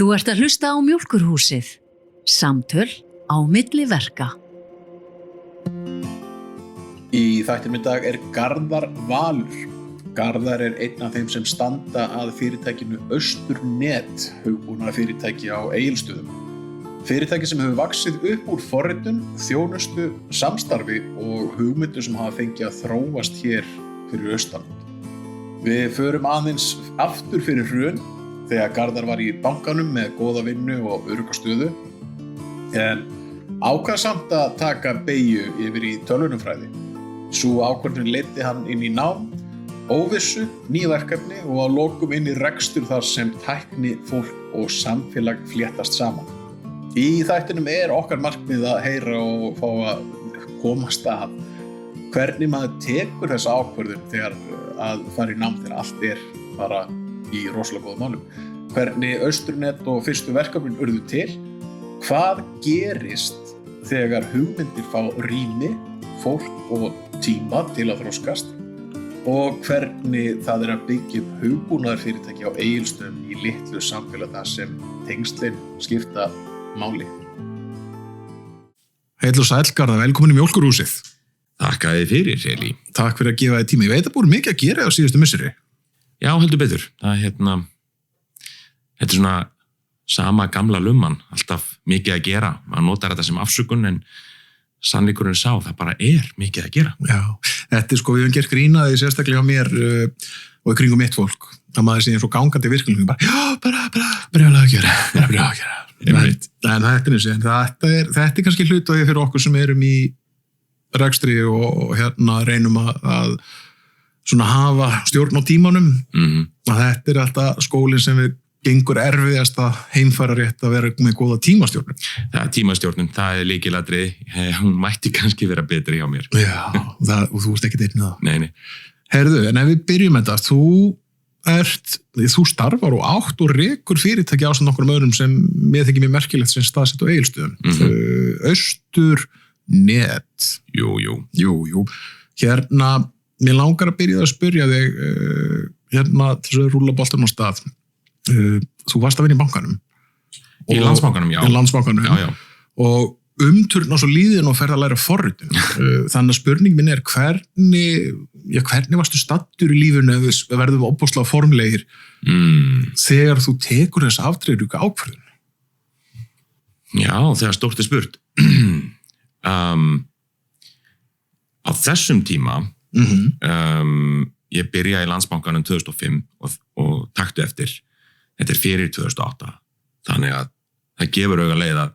Þú ert að hlusta á Mjólkurhúsið. Samtöl á milli verka. Í þættinum í dag Garðar Valur. Garðar einn af þeim sem standa að fyrirtækinu Austurnet, hugbúnaðarfyrirtæki á Egilsstöðum. Fyrirtæki sem hefur vaxið upp úr forritun, þjónustu, samstarfi og hugmyndu sem hafa fengið að þróast hér fyrir austan. Við förum aðeins aftur fyrir hrun þegar Garðar var í bankanum með góða vinnu og örugga stöðu, en ákvað samt að taka beygju yfir í tölvunarfræði. Sú ákvörðun leiddi hann inn í nám, óvissu, ný verkefni og að lokum inn í rekstur þar sem tækni, fólk og samfélag fléttast saman. Í þættinum okkar markmið að heyra og fá að komast að hvernig maður tekur þessa ákvörðun þegar að fara í nám þegar allt bara í rosalega góðum málum. Hvernig Austurnet og fyrstu verkefnin urðu til, hvað gerist þegar hugmyndir fá rými, fólk og tíma til að þroskast og hvernig það að byggja upp hugbúnaðarfyrirtæki á Egilsstöðum í litlu samfélag þar sem tengslin skipta máli. Heill og sæll, Garðar, velkomin í Mjólkurhúsið. Þakka þið fyrir, Eli. Takk fyrir að gefa þið tíma. Ég veit að búið mikið að gera á síðustu misseri. Já, heldur betur. Þetta svona sama gamla lumman, alltaf mikið að gera. Maður notar þetta sem afsökun, en sannleikurinn sá, það bara mikið að gera. Já, þetta við höfum gert grínaði sérstaklega á mér og í kringum mitt fólk. Það maður sé eins og gangandi virkilningum, bara brjálega að gera. En þetta kannski hluti fyrir okkur sem erum í rekstri og reynum að svona hafa stjórn á tímanum. Að þetta alltaf skólinn sem við gengur erfiðast að heimfæra rétt að vera með góða tímastjórnun. Tímastjórnun, það lykilatriði. Hún mætti kannski vera betri hjá mér. Já, og þú ert ekkert einn í það. Nei. Herðu, en ef við byrjum þetta, þú starfar og átt og rekur fyrirtæki ásamt nokkrum öðrum sem mér þykir mjög merkilegt sem staðsett á Egilsstöðum. Austurnet. Jú. Mér langar að byrja að spyrja þig, til þess að rúlla boltanum á stað. Þú varst að vinna í bankanum. Í Landsbankanum, já. Í Landsbankanum. Já. Og umturn á svo líðin og ferð að læra forritun. Þannig að spurning minn hvernig varstu staddur í lífinu ef við verðum opaslega formlegir þegar þú tekur þess afdreiðuga ákvörðun? Já, þegar stórt spurt. Á þessum tíma ég byrjaði í Landsbankanum 2005 og taktu eftir. Þetta fyrir 2008. Þannig að það gefur auga leið að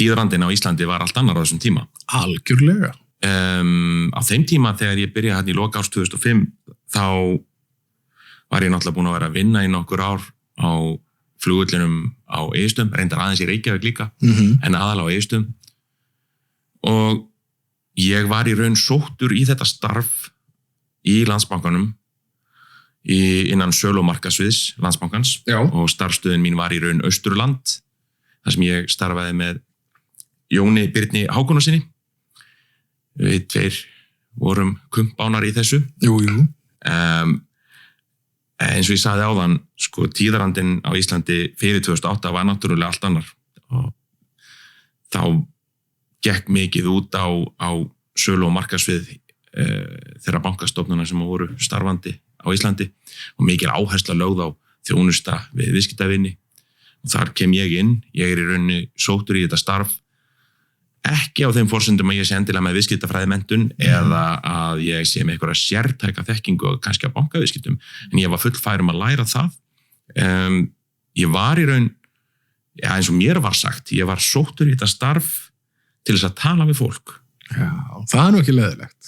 tíðarandinn á Íslandi var allt annar á þessum tíma. Algjörlega. Á þeim tíma þegar ég byrjaði í lok árs 2005 þá var ég náttúrulega búin að vera að vinna í nokkur ár á flugvöllinum á Egilsstöðum, reyndar aðeins í Reykjavík líka, en aðalega á Egilsstöðum. Og ég var í raun sóttur í þetta starf í Landsbankanum innan sölu- og markaðssviðs Landsbankans. Já. Og starfsstöðin mín var í raun Austurland, þar sem ég starfaði með Jóni Birni Hákonarsyni. Við tveir vorum kumpánar í þessu. Jú. Eins og ég sagði áðan, tíðarandinn á Íslandi fyrir 2008 var náttúrulega allt annar. Og þá gekk mikið út á sölu- og markaðssvið þeirra bankastofnana sem voru starfandi á Íslandi og mikil áhersla lögð á þjónusta við viðskiptavini. Og þar kem ég inn, ég í rauninni sóttur í þetta starf, ekki á þeim forsendum að ég sé endilega með viðskiptafræðimenntun eða að ég sé með einhverja sértæka þekkingu og kannski að bankaviðskiptum, en ég var fullfær að læra það. Ég var í raun, eins og mér var sagt, ég var sóttur í þetta starf til þess að tala við fólk. Já, það nú ekki leiðilegt.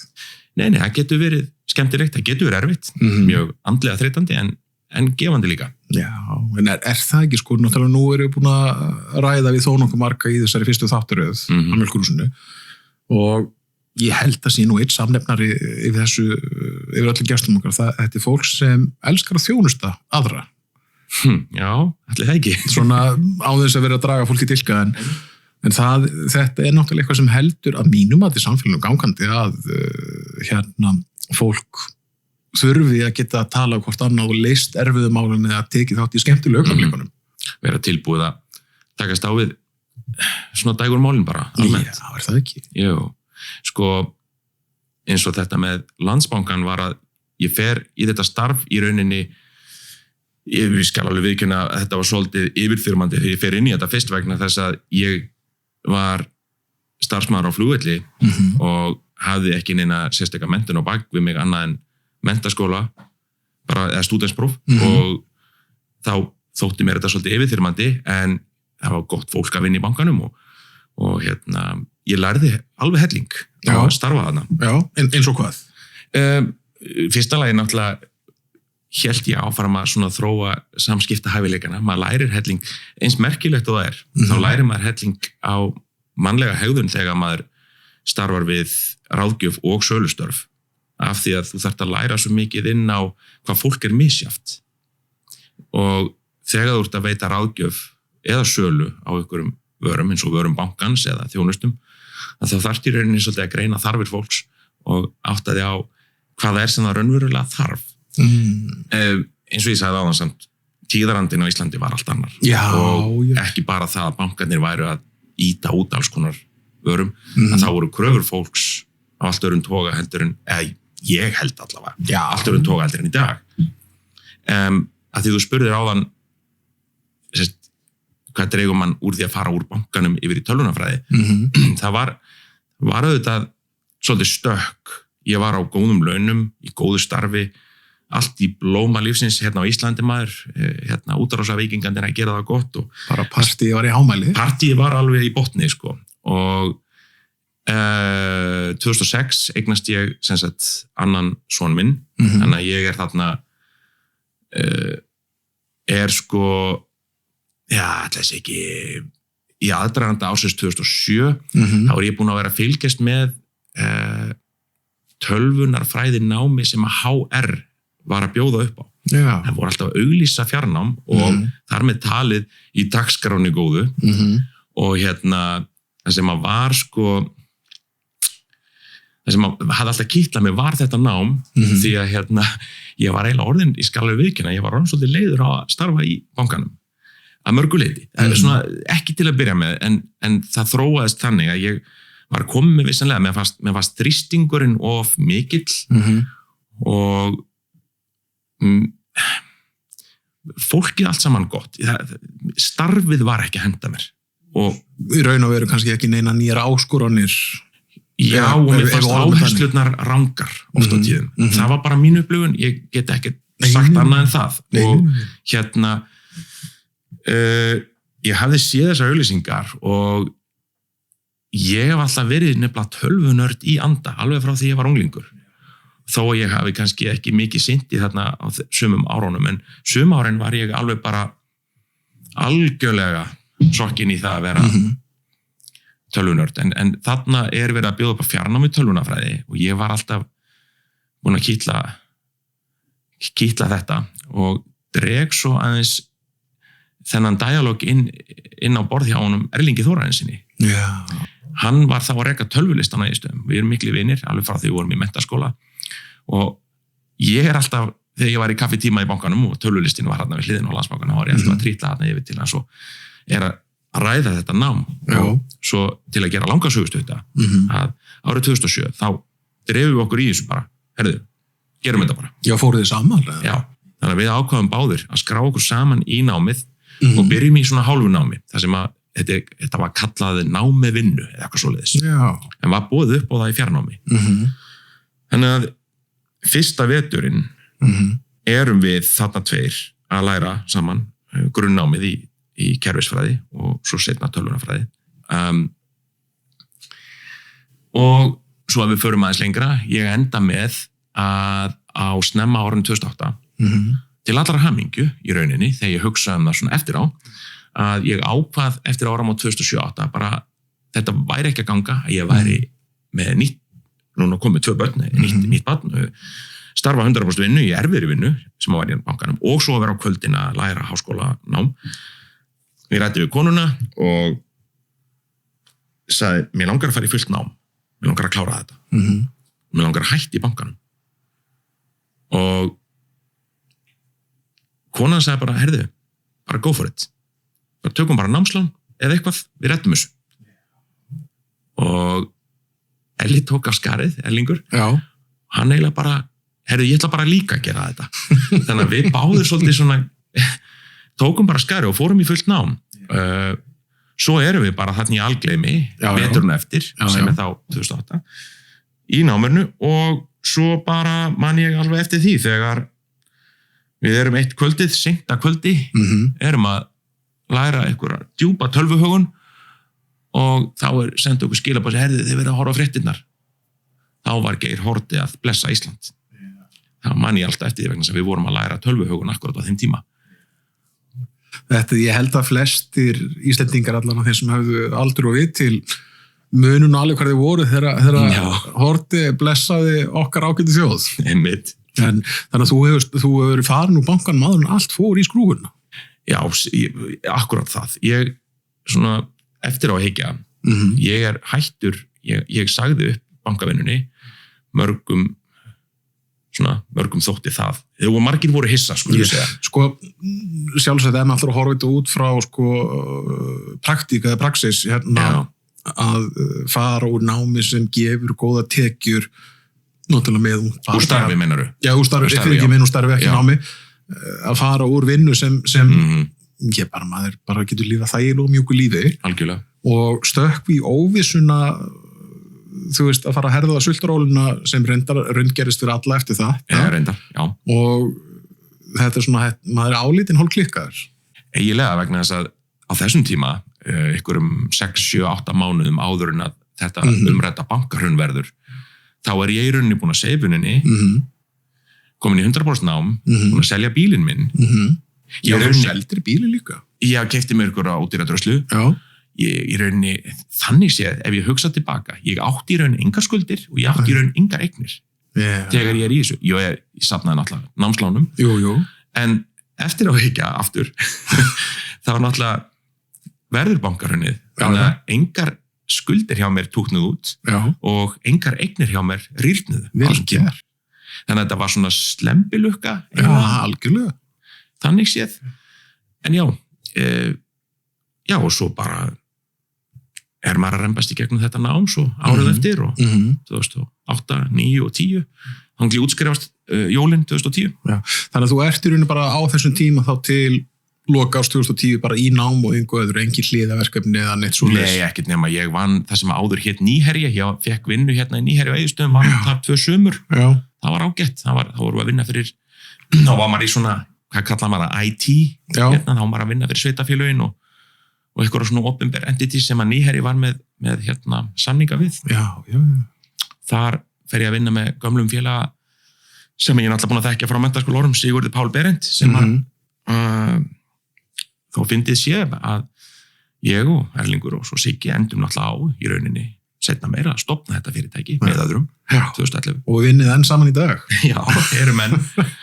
Nei, það getur verið skemmtilegt, það getur verið erfitt, mjög andlega þreytandi en gefandi líka. Já, en það ekki náttúrulega nú erum við búin að ræða við þó nokkuð marga í þessari fyrstu þáttaröð á Mjólkurhúsinu og ég held að sé nú einn samnefnari yfir öllum gestum okkar, þetta fólk sem elskar að þjónusta aðra. Já, ætli það ekki. Svona á þess að vera að draga fólki tilka en þetta náttúrulega eitthvað sem heldur að mínum að til samfélaginu gangandi að fólk þurfi að geta að tala hvort annað og leist erfiðu málunni að tekið þátt í skemmtilegu augnablikkunum. vera tilbúið að takast á við svona dægur málin bara almennt. Já, það ekki? Jú, sko eins og þetta með Landsbankann var að ég fer í þetta starf í rauninni, ég skal alveg viðurkenna að þetta var svolítið yfirþyrmandi þegar ég fer inn í þetta fyrst vegna þess að ég var starfsmaður á flugvelli og hafði ekki neina sérstaka menntun á bak við mig annað en menntaskóla bara, eða stúdentspróf og þá þótti mér þetta svolítið yfirþyrmandi en það var gott fólk að vinna í bankanum og ég lærði alveg helling að starfa þarna. Já, eins og hvað? Fyrsta lagi náttúrulega hélt ég áfram að svona þróa samskiptahæfileikana, maður lærir helling eins merkilegt og það er, þá lærir maður helling á mannlega hegðun þegar maður starfar við ráðgjöf og sölustörf af því að þú þarft að læra svo mikið inn á hvað fólk er misjafnt og þegar þú ert að veita ráðgjöf eða sölu á einhverjum vörum eins og vörum bankans eða þjónustum að þá þarft í rauninni svolítið að greina þarfir fólks og átta því á hvað það er sem það raunverulega þarf. Eins og ég sagði áðan samt tíðarandinn á Íslandi var allt annar og ekki bara það að bankarnir væru að íta út alls konar vörum að það voru kröfur fólks á allt öðrum toga heldur en ég held allavega allt öðrum toga heldur en í dag að því þú spurðir áðan hvað dregur mann úr því að fara úr bankanum yfir í tölvunarfræði það var auðvitað svolítið stökk ég var á góðum launum í góðu starfi allt í blóma lífsins hérna á Íslandi maður hérna útrásavíkingarnir að gera það gott og bara partíið var í hámæli partíið var alveg í botni sko og 2006 eignast ég sem sagt annan son minn þannig að ég er þarna er sko ætlaðis ekki í aðdraganda ársins 2007 þá er ég búin að vera að fylgjast með tölvunarfræði námi sem að HR var að bjóða upp á. Það voru alltaf að auglýsa fjarnám og þar með talið í dagskráni góðu og það sem að var sko það sem að hafði alltaf kýtlað mig var þetta nám því að ég var eiginlega orðin í skalveg viðkynna, ég var orðin svolítið leiður á að starfa í bankanum að mörguleiti, svona ekki til að byrja með en það þróaðist þannig að ég var komið með vissanlega, mér fannst þrýstingurinn of mikill og fólkið allt saman gott starfið var ekki að henda mér og í raun og veru kannski ekki neina nýjar áskoranir og mér fannst áherslurnar rangar oft á tíðum, það var bara mín upplifun ég get ekki sagt annað en það og ég hafði séð þessar auglýsingar og ég hef alltaf verið nefnilega tölvunörd í anda alveg frá því ég var unglingur þó að ég hafi kannski ekki mikið sinnt í þarna á sumum árunum en sum árin var ég alveg bara algjörlega sokkinn í það að vera tölvunörd en þarna er verið að bjóða upp að fjarnám í tölvunarfræði og ég var alltaf búin að kýtla þetta og dreg svo aðeins þennan dialóg inn á borð hjá honum Erlingi Þórarinssyni hann var þá að reka tölvulistan á Egilsstöðum við erum miklu vinir alveg frá því við vorum í menntaskóla og ég er alltaf þegar ég var í kaffitíma í bankanum og tölvulistin var hérna við hliðin á Landsbankanum þá var ég alltaf að trítla hérna yfir til hans og er að ræða þetta nám og svo til að gera langa sögustutta að árið 2007 þá drefum við okkur í þessu bara gerum þetta bara fóruð þið saman? Þannig að við ákváðum báðir að skrá okkur saman í námið og byrjum í svona hálfu námi þar sem að þetta var kallað námi vinnu eða eitthvað svoleiðis en var boðið upp á það í fjarnámi þannig að fyrsta veturinn erum við þarna tveir að læra saman grunnnámið í kerfisfræði og svo seinna tölvunarfræði og svo að við förum aðeins lengra ég enda með að á snemma árinu 2008 til allra hamingju í rauninni þegar ég hugsaði það svona eftir á að ég ákvað eftir áramót 2007-08 bara þetta væri ekki að ganga að ég væri með nýtt, núna komið 2 börn nýtt barn, starfa 100% vinnu í erfiðri vinnu sem var í bankanum og svo að vera á kvöldin að læra háskólanám ég ræddi við konuna og sagði, mér langar að fara í fullt nám mér langar að klára þetta mér langar að hætta í bankanum og konan sagði bara, bara go for it tökum bara námslán eða eitthvað, við reddum þessu. Og Elli tók af skarið, Erlingur, hann eiginlega bara, ég ætla bara líka að gera þetta. Þannig að við báðum svolítið svona, tókum bara skarið og fórum í fullt nám. Svo erum við bara þarna í algleymi, veturinn eftir, sem þá 2008, í náminu og svo bara man ég alveg eftir því þegar við erum eitt kvöldið, seinta kvöldi, erum að læra einhverja djúpa tölvuhögun og þá sendu okkur skilabóð sem þið verið að horfa á fréttirnar. Þá var Geir Haarde að blessa Ísland. Það man ég alltaf eftir því vegna sem við vorum að læra tölvuhögun akkurat á þeim tíma. Þetta, ég held að flestir Íslendingar allan á þeir sem hafðu aldur og vit til munun alveg hvað þið voru þegar Haarde blessaði okkar ágæti þjóð. Einmitt. Þannig að þú hefur farin úr bankan maður en allt fór í skrúfuna. Já, akkurat það. Ég, svona, eftir á að hyggja, ég er hættur, ég sagði upp bankavinnunni, mörgum þótti það. Þegar margir voru hissa, ég segja. Sko, sjálfsagt ef maður ætlar að horfa þetta út frá, praktík eða praxis, að fara úr námi sem gefur góða tekjur, náttúrulega með úr starfi, meinaru? Já, úr starfi, úr starfi ekki námi, að fara úr vinnu sem maður bara getur lífað þægilega og mjúku lífi. Algjörlega. Og stökk í óvissuna, þú veist, að fara að herða sultaróluna sem raungerist fyrir alla eftir það. Reyndar, já. Og þetta svona, maður álítinn hálfklikkaður. Eiginlega vegna þess að á þessum tíma, einhverjum 6, 7, 8 mánuðum áður en að þetta umrædda bankahrun verður, þá ég í rauninni búin að seifuninni, komin í 100% nám, búin að selja bílinn minn. Já, þú seldir bílinn líka? Já, keypti mér ykkur á ódýradröslu. Já. Ég í rauninni, þannig séð, ef ég hugsa tilbaka, ég átti í rauninni engar skuldir og ég átti í rauninni engar eignir. Þegar ég í þessu. Ég safnaði náttúrulega námslánum. Jú. En eftir á hyggja aftur, það var náttúrulega verður bankahrunið. Þannig að engar skuldir hjá mér túknuð út og engar eignir hjá mér rýrnuðu. Vel gert. Þannig að þetta var svona slembilukka. Já, algjörlega. Þannig séð. En já, og svo bara maður að rembast í gegnum þetta nám svo árið eftir og 2008, 9 og 10. Þannig að útskrifast jólin 2010. Já. Þannig að þú ert í rauninu bara á þessum tíma þá til loka árs 2010 bara í nám og engin hliðaverkefni eða neitt svo leys? Nei, ekkert nema ég vann það sem áður hét Nýherja, ég fekk vinnu hérna í Nýherja á Egilsstöðum, vann þar 2 sumur. Já. Það var ágætt, þá vorum við að vinna fyrir, þá var maður í svona, hvað kallar maður það, IT, hérna, þá var maður að vinna fyrir sveitafélögin og eitthvað svona opinber entity sem að Nýherja var með hérna samninga við. Já. Þar fer ég að vinna með gömlum félaga sem ég náttúrulega búin að þekkja frá menntaskólaárum, Sigurður Pál Berend, sem þó fyndið sé að ég og Erlingur og svo Siggi endum náttúrulega á í rauninni seinna meira að stofna þetta fyrirtæki með öðrum 2011. Og við vinnið enn saman í dag. Já, erum enn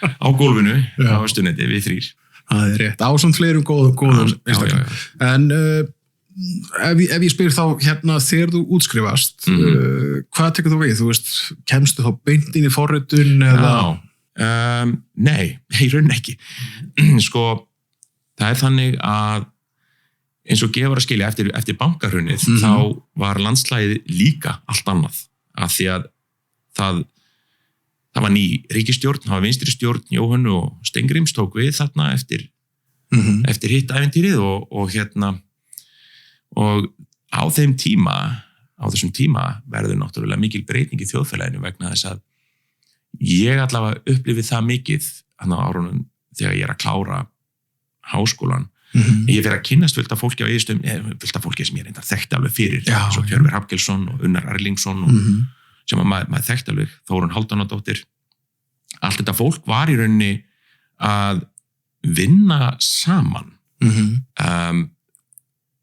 á gólfinu á Vesturnetti, við 3. Það er rétt, ásamt fleirum góðum einstaklega. En ef ég spyr þá hérna þegar þú útskrifast, hvað tekur þú við? Þú veist, kemstu þá beint inn í forritun eða? Nei, í rauninni ekki. Sko, það er þannig að eins og gefur að skilja eftir bankahrunið þá var landslægið líka allt annað af því að það var ný ríkisstjórn, það var vinstri stjórn Jóhannu og Steingríms tók við þarna eftir hitt ævintýrið og hérna og á þessum tíma verður náttúrulega mikil breyting í þjóðfélaginu vegna þess að ég allavega upplifið það mikið á árunum þegar ég að klára háskólan. Ég fer að kynnast fullt af fólki á Egilsstöðum, fullt af fólki sem ég reyndar þekkti alveg fyrir, svo Hjörvar Hafgelsson og Unnar Erlingsson sem maður þekkti alveg, Þórunn Hálfdánadóttir. Allt þetta fólk var í rauninni að vinna saman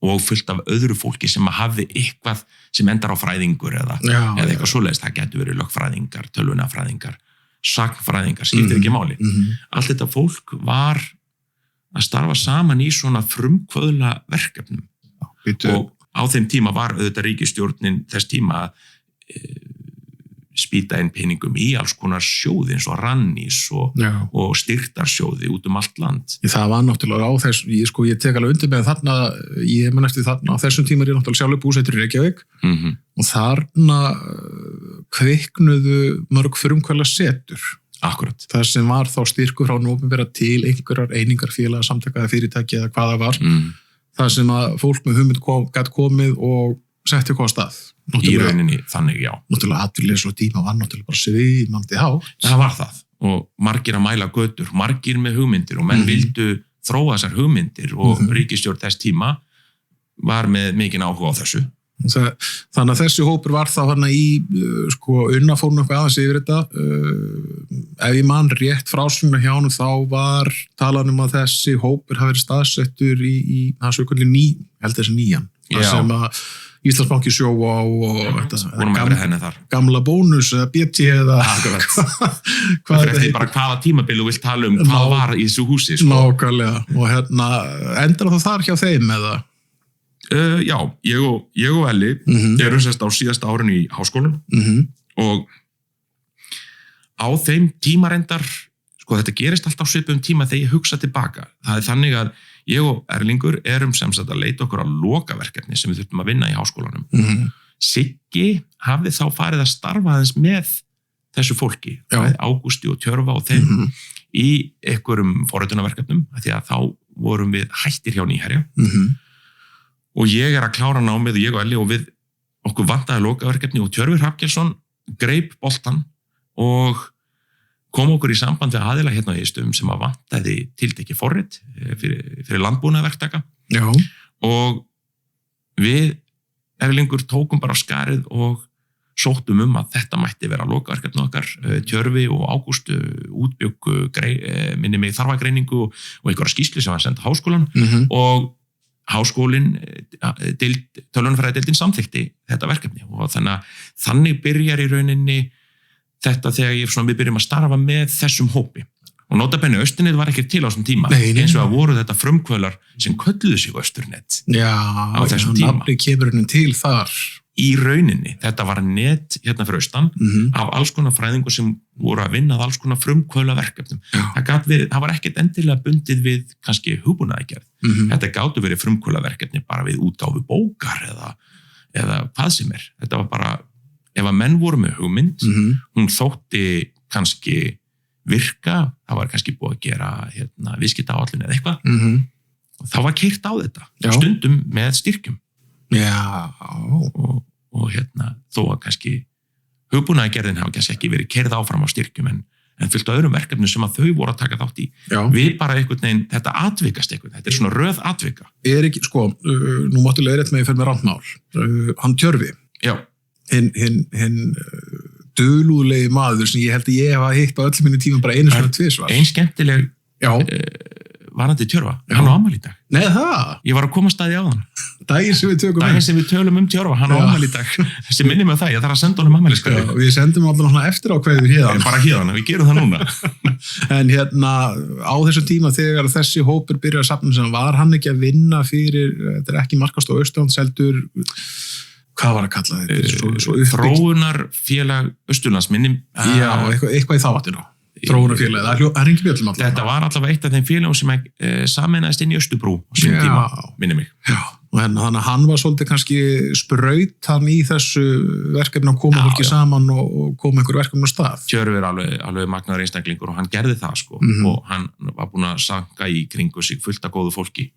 og fullt af öðru fólki sem hafði eitthvað sem endar á fræðingur eða eitthvað svoleiðis. Það getur verið lögfræðingar, tölvunafræðingar, sagnfræðingar, skiptir ekki máli. Allt þetta fólk var að starfa saman í svona frumkvöðla verkefnum. Og á þeim tíma var auðvitað ríkisstjórnin þess tíma spýta inn peningum í alls konar sjóði eins og rannís og styrktarsjóði út allt land. Það var náttúrulega á þess, ég tek alveg undir með þarna, ég man eftir þarna, á þessum tíma ég náttúrulega sjálfur búsettur í Reykjavík og þarna kviknuðu mörg frumkvæla setur. Akkurat. Það sem var þá styrkur frá opinbera til einhverjar einingarfélaga, samtakaða fyrirtæki eða hvað það var. Það sem að fólk með hugmynd gat komið og setti hvað á stað. Í rauninni þannig, já. Náttúrulega atvinnuleysi og tíma var náttúrulega bara svimandi hátt. Það var það. Og margir að mæla götur, margir með hugmyndir og menn vildu þróa þessar hugmyndir og ríkisstjórn þess tíma var með mikinn áhuga á þessu. Þannig að þessi hópur var þá hana í Unna fór nokkuð aðeins yfir þetta ef ég man rétt frásögna hjá honum þá var talað um að þessi hópur hafi verið staðsettur í þessu þessi nýjan sem að Íslandsbanki sjó á og gamla bónus eða BT eða hvað þetta heitir bara hvaða tímabil þú vilt tala um hvað var í þessu húsi Nákvæmlega og endar það þar hjá þeim eða já, ég og Elli erum sérst á síðasta árinu í háskólanum og á þeim tímarendar þetta gerist alltaf svipum tíma þegar ég hugsa tilbaka. Það þannig að ég og Erlingur erum sem sagt að leita okkur á lokaverkefni sem við þurftum að vinna í háskólanum. Siggi hafði þá farið að starfa aðeins með þessu fólki, Ágústi og Tjörfa og þeim í einhverjum forritunarverkefnum því að þá vorum við hættir hjá Nýherja og ég að klára námið og ég og Elli og við okkur vantaði lokaverkefni og Tjörfi Hrafnkelsson greip boltan og kom okkur í samband við aðila hérna á Egilsstöðum sem að vantaði tiltekið forrit fyrir landbúnaðarverktaka og við Erlingur tókum bara skarið og sóttum að þetta mætti vera lokaverkefni okkar. Tjörfi og Ágúst útbjuggu minni mig þarfagreiningu og einhverja skýrslu sem var senda háskólan og háskólinn tölvunarfræðideildin samþykkti þetta verkefni og þannig byrjar í rauninni þetta þegar við byrjum að starfa með þessum hópi og notabenni Austurnet var ekki til á þessum tíma eins og að voru þetta frumkvölar sem kölluðu sig Austurnet á þessum tíma. Nafni kemur henni til þar. Í rauninni, þetta var net hérna fyrir austan af alls konar fræðingur sem voru að vinna að alls konar frumkvölaverkefnum. Það var ekkert endilega bundið við kannski hugbúnaðargerð. Þetta gátu verið frumkvölaverkefni bara við útgáfu bókar eða hvað sem er. Þetta var bara, ef að menn voru með hugmynd, hún þótti kannski virka, það var kannski búið að gera viðskiptaáætlun eða eitthvað, og þá var keyrt á þetta, stundum með styrkjum. Og þó að kannski hugbúnaðargerðin hafa kannski ekki verið keyrð áfram á styrkjum en fyllt á öðrum verkefnum sem að þau voru að taka þátt í. Við bara einhvern veginn, þetta atvikast einhvern, þetta svona röð atvika. Ekki, nú máttulega rétt með ég fyrir með randmál. Hann Tjörfi. Hinn dulúðlegi maður sem ég held að ég hefa hitt á öllum minni tímum bara einu svona tvisvar. Ein skemmtileg varandi Tjörfa, hann á afmæli í dag. Nei, það? Ég var að koma staði á hann. Daginn sem við tölum Tjörfa, hann á afmæli í dag. Sem minnir mig það, ég þarf að senda honum afmæliskveðju. Við sendum alltaf svona eftir á kveðjur hérna. Bara hérna, við gerum það núna. En á þessum tíma þegar þessi hópur byrjar að safna sem var hann ekki að vinna fyrir, þetta ekki Markastofu Austurlands heldur, hvað var að kalla þetta? Þróunarfélag Austurlands minnum. Já, eitthvað í þá áttinu. Þróunarfélagið, það er ekki bjöllum alltaf. Þetta var allavega eitt af þeim félagum sem sameinaðist inn í Austurbrú á síðan tíma, minnir mig. Já, og þannig að hann var svolítið kannski spraut hann í þessu verkefni að koma fólki saman og koma einhver verkefni á stað. Tjörfi er alveg magnaður einstaklingur og hann gerði það og hann var búinn að sanka í kringu sig fullt af góðu fólki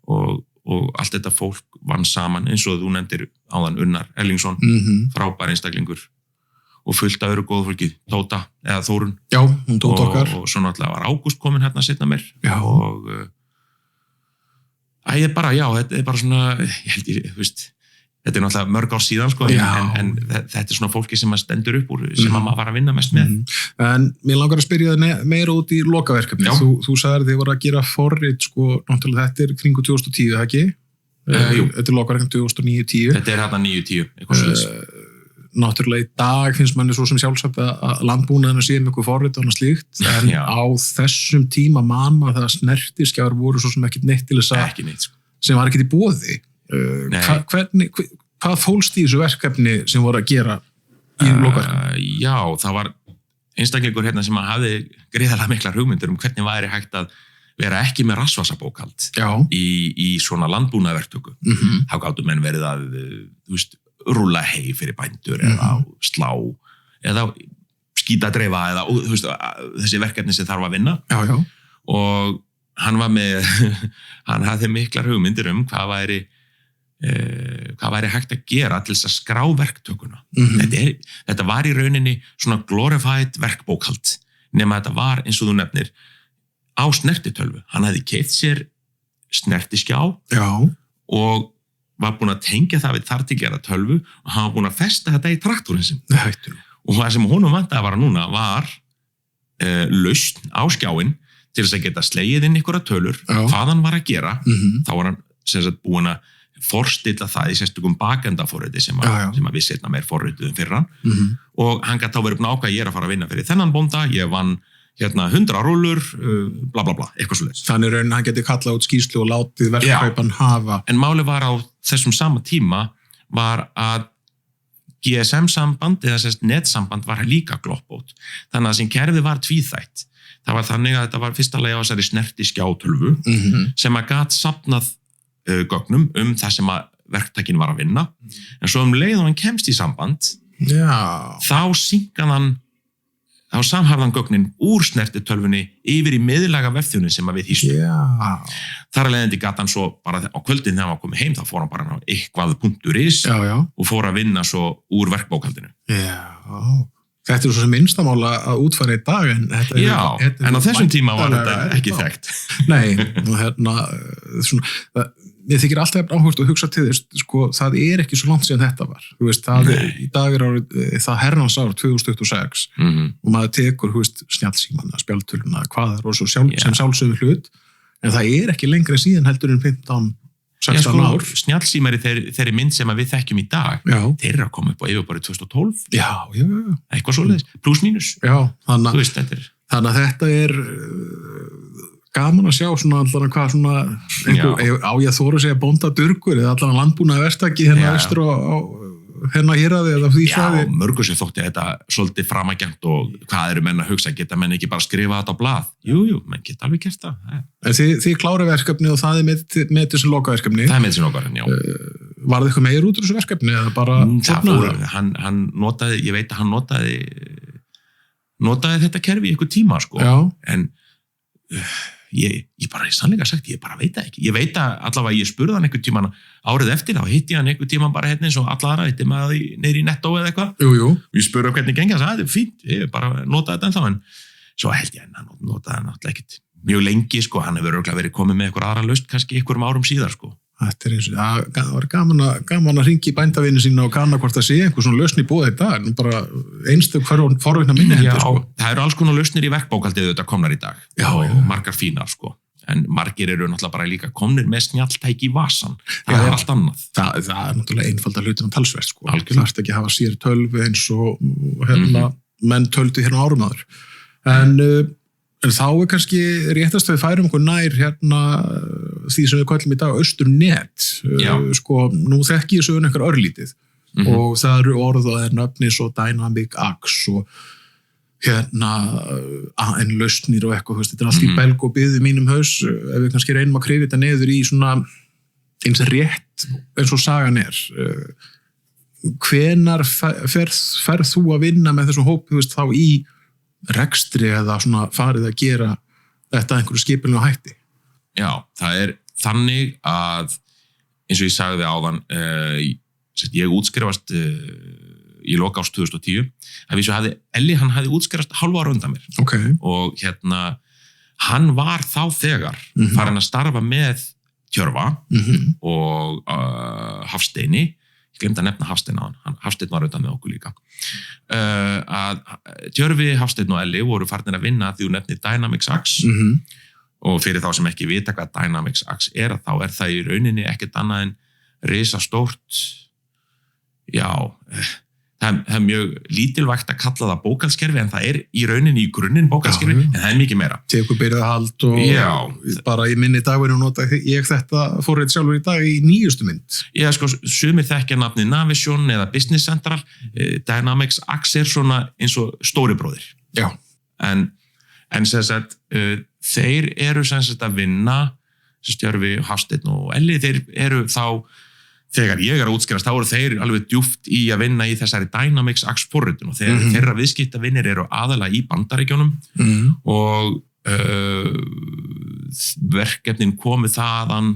og allt þetta fólk vann saman eins og þú nefndir áðan Unnar Erlingsson, frábær einstaklingur og fullt af öðru góðu fólki, Tóta eða Þórun. Já, hún Tóta okkar. Og svo náttúrulega var Ágúst kominn hérna seinna mér. Og þetta er bara svona, þetta er náttúrulega mörg ár síðan en þetta er svona fólki sem að stendur upp úr, sem að maður var að vinna mest með. En mér langar að spyrja það meira út í lokaverkefni. Þú sagðir þið voru að gera forrit, náttúrulega þetta er kringu 2010, það ekki? Jú. Þetta er lokaverkefni 2009-10. Þetta er hérna 9-10, eitthvað sliðis. Náttúrulega í dag finnst manni svo sem sjálfsagt að landbúnaðina sé með eitthvað forrit og annað slíkt, en á þessum tíma man maður það að snertiskjáður voru svo sem ekkert neitt til þess að sem var ekkert í boði. Hvað fólst í þessu verkefni sem voru að gera í lokaverkum? Já, það var einstaklingur hérna sem hafði gríðarlega miklar hugmyndir hvernig væri hægt að vera ekki með rassvasabókhald í svona landbúnaðarverktöku. Þá gátu menn verið að rúlla hey fyrir bændur eða slá eða skítadreifa eða þessi verkefni sem þarf að vinna. Og hann var með hann hafði miklar hugmyndir hvað væri hægt að gera til þess að skrá verktökuna. Þetta var í rauninni svona glorified verkbókhald, nema þetta var eins og þú nefnir á snertitölvu. Hann hefði keypt sér snertiskjá og var búinn að tengja það við þar til gera tölvu og hann var búinn að festa þetta í traktorinn sinn. Og það sem honum vantaði að vara núna var lausn á skjáinn til þess að geta slegið inn einhverja tölur, hvað hann var að gera. Þá var hann sem sagt búinn að forstilla það í sérstökum bakendaforriti sem að við setna meir forrituðum fyrir hann. Og hann gæti þá verið búinn að ákveða ég að fara að vinna fyrir þennan bónda, ég vann 100 rúllur, bla bla bla, eitthvað svoleiðis. Þannig raun hann geti kallað út skýrslu og látið verkkaupan hafa. En málið var á þessum sama tíma var að GSM-samband eða netsamband var líka gloppótt. Þannig að sem kerfið var tvíþætt. Það var þannig að þetta var fyrsta lagi á þessari snertiskjátölvu sem að gat safnað gögnum það sem að verktakinn var að vinna. En svo leið og hann kemst í samband, þá samhæfði hann gögnin úr snertitölvunni yfir í miðlæga vefþjónin sem að við hýstum. Þar að leiðandi gat hann svo bara á kvöldin þegar hann var komið heim, þá fór hann bara á eitthvað.is og fór að vinna svo úr verkbókhaldinu. Þetta er svo sem innstamála að útfæra í dag. En á þessum tíma var þetta ekki þekkt. Nei, og mér þykir alltaf áhugavert að hugsa til þess, það er ekki svo langt síðan þetta var. Í dag er það herrans ár 2026 og maður tekur snjallsímana, spjaldtöluna, hvað og svo sem sjálfsögðu hlut, en það er ekki lengra síðan heldur en 15-16 ár. Snjallsímar í þeirri mynd sem við þekkjum í dag, þeir eru að koma upp á yfirborðið 2012. Eitthvað svoleiðis, pluss mínus. Þannig að þetta er gaman að sjá svona allan hvað svona á ég þóru að segja bóndadurgur eða allan landbúnaði verktaki hérna austur og hérna héraði eða því svæði. Mörgur sem þótti þetta svolítið framagjarnt og hvað eru menn að hugsa, geta menn ekki bara skrifa þetta á blað? Jú, menn geta alveg gert það. En þið klára verkefni og það er með þessu lokaverkefni. Það er með þessu lokaverkefni, já. Var það eitthvað meir út úr þessu verkefni eða bara hann notaði, ég veit að hann notaði þetta kerfi í einhver tíma en ég bara sannlega sagt, ég bara veit það ekki. Ég veit að allavega ég spurði hann einhvern tíman árið eftir, þá hitti hann einhvern tíman bara hérna eins og alla aðra, hitti maður neyri í Netto eða eitthvað. Og ég spurði hvernig gengi, hann sagði, þetta er fínt, ég bara notaði þetta ennþá, en svo held ég hann notaði hann náttúrulega ekkert mjög lengi, hann hefur örugglega verið komið með eitthvað aðra lausn, kannski einhverjum árum síðar. Þetta er eins og, það var gaman að hringi í bændavinu sína og kanna hvort það sé einhver svona lausn í boði í dag, bara einstök forvitna minni hendi. Það eru alls konar lausnir í verkbókhaldið þetta komnar í dag og margar fínar, en margir eru náttúrulega bara líka komnir með snjalltæki í vasan. Það er allt annað. Það er náttúrulega einfalda hlutin að talsvert, Það þarf ekki að hafa sér tölvu eins og menn töldu hérna árum áður. En þá er kannski réttast að við færum okkur nær því sem við kallum í dag austurnet. Nú þekki ég sögun eitthvað örlítið og það eru orð og nöfni svo Dynamic Axe og en lausnir og eitthvað, þetta er allt í belg og byggði mínum haus, ef við kannski reynum að krifja þetta niður í svona eins rétt eins og sagan er. Hvenær ferð þú að vinna með þessum hópi þá í rekstri eða svona farið að gera þetta einhverju skipilinu hætti? Já, það er þannig að eins og ég sagði áðan ég útskrifast í lok árs 2010 að vísu Elli hann hafði útskrifast hálfa ára undan mér og hann var þá þegar farin að starfa með Tjörva og Hafsteini. Ég glemdi að nefna Hafstein á hann. Hafstein var auðvitað með okkur líka. Að Tjörvi, Hafstein og Elli voru farnir að vinna því þú nefnir Dynamics Axe og fyrir þá sem ekki vita hvað Dynamics Axe er, þá er það í rauninni ekkert annað en risastórt það það mjög lítilvægt að kalla það bókhaldskerfi en það í rauninni í grunninn bókhaldskerfi en það mikið meira. Tekur byrðahald og bara í minni dagverju nota ég þetta forrit sjálfur í dag í nýjustu mynd. Já, sko, sumir þekkja nafnið Navision eða Business Central, Dynamics Axis svona eins og stóri bróðir. Já. En sem sagt, þeir eru sem sagt að vinna, sem Stjörfi, Hafsteinn og Elli, þeir eru þá þegar ég að útskýrast, þá eru þeir alveg djúpt í að vinna í þessari Dynamics Axis forritun og þeirra viðskiptavinir eru aðalega í Bandaríkjunum og verkefnin komið þaðan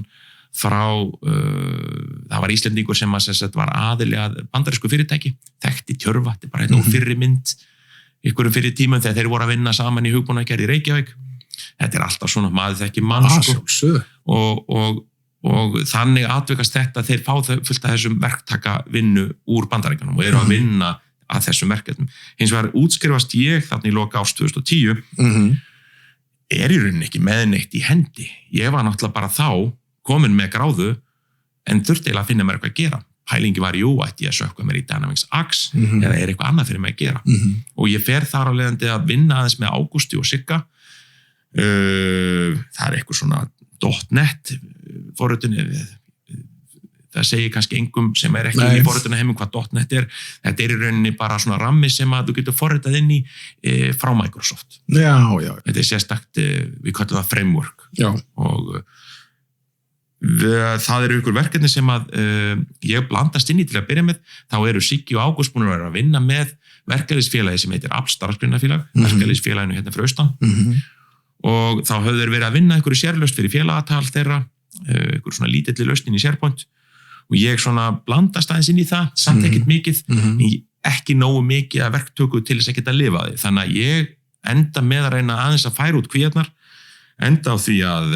frá, það var Íslendingur sem var aðilega bandarísku fyrirtæki, þekkti Tjörva, þetta bara hérna úr fyrri mynd, ykkurum fyrir tímum þegar þeir voru að vinna saman í hugbúnaðargerð í Reykjavík. Þetta alltaf svona maður þekki mann og þannig atvikast þetta þeir fá fullt af þessum verktakavinnu úr Bandaríkjunum og eru að vinna að þessum verkefnum. Hins vegar útskrifast ég þarna í loka árs 2010 í rauninni ekki með neitt í hendi. Ég var náttúrulega bara þá komin með gráðu en þurfti eiginlega að finna mér eitthvað að gera. Pælingi var ætti ég að sökka mér í Dynamics Axis eða eitthvað annað fyrir mig að gera. Og ég fer þar á leiðandi að vinna aðeins með Ágústi og Sigga. Það eitthvað svona .net forritunni, það segir kannski engum sem ekki í forrituna heimum hvað .net þetta í rauninni bara svona rammi sem að þú getur forritað inn í frá Microsoft. Já. Þetta sérstakt, við kallum það framework. Já. Og það eru ykkur verkefni sem að ég blandast inn í til að byrja með, þá eru Siggi og Ágúst búin að vera að vinna með verkefnisfélagi sem heitir Abs starfsgreinafélag, verkefnisfélaginu hérna fyrir austan og þá höfðu þeir verið að vinna einhverju sérlaust fyrir félagatal þeirra, einhverju svona lítilli lausnin í SharePoint og ég svona blandast aðeins inn í það, samt ekkert mikið, ekki nógu mikið að verktöku til þess að geta að lifa því. Þannig að ég enda með að reyna aðeins að færa út kvíarnar, enda á því að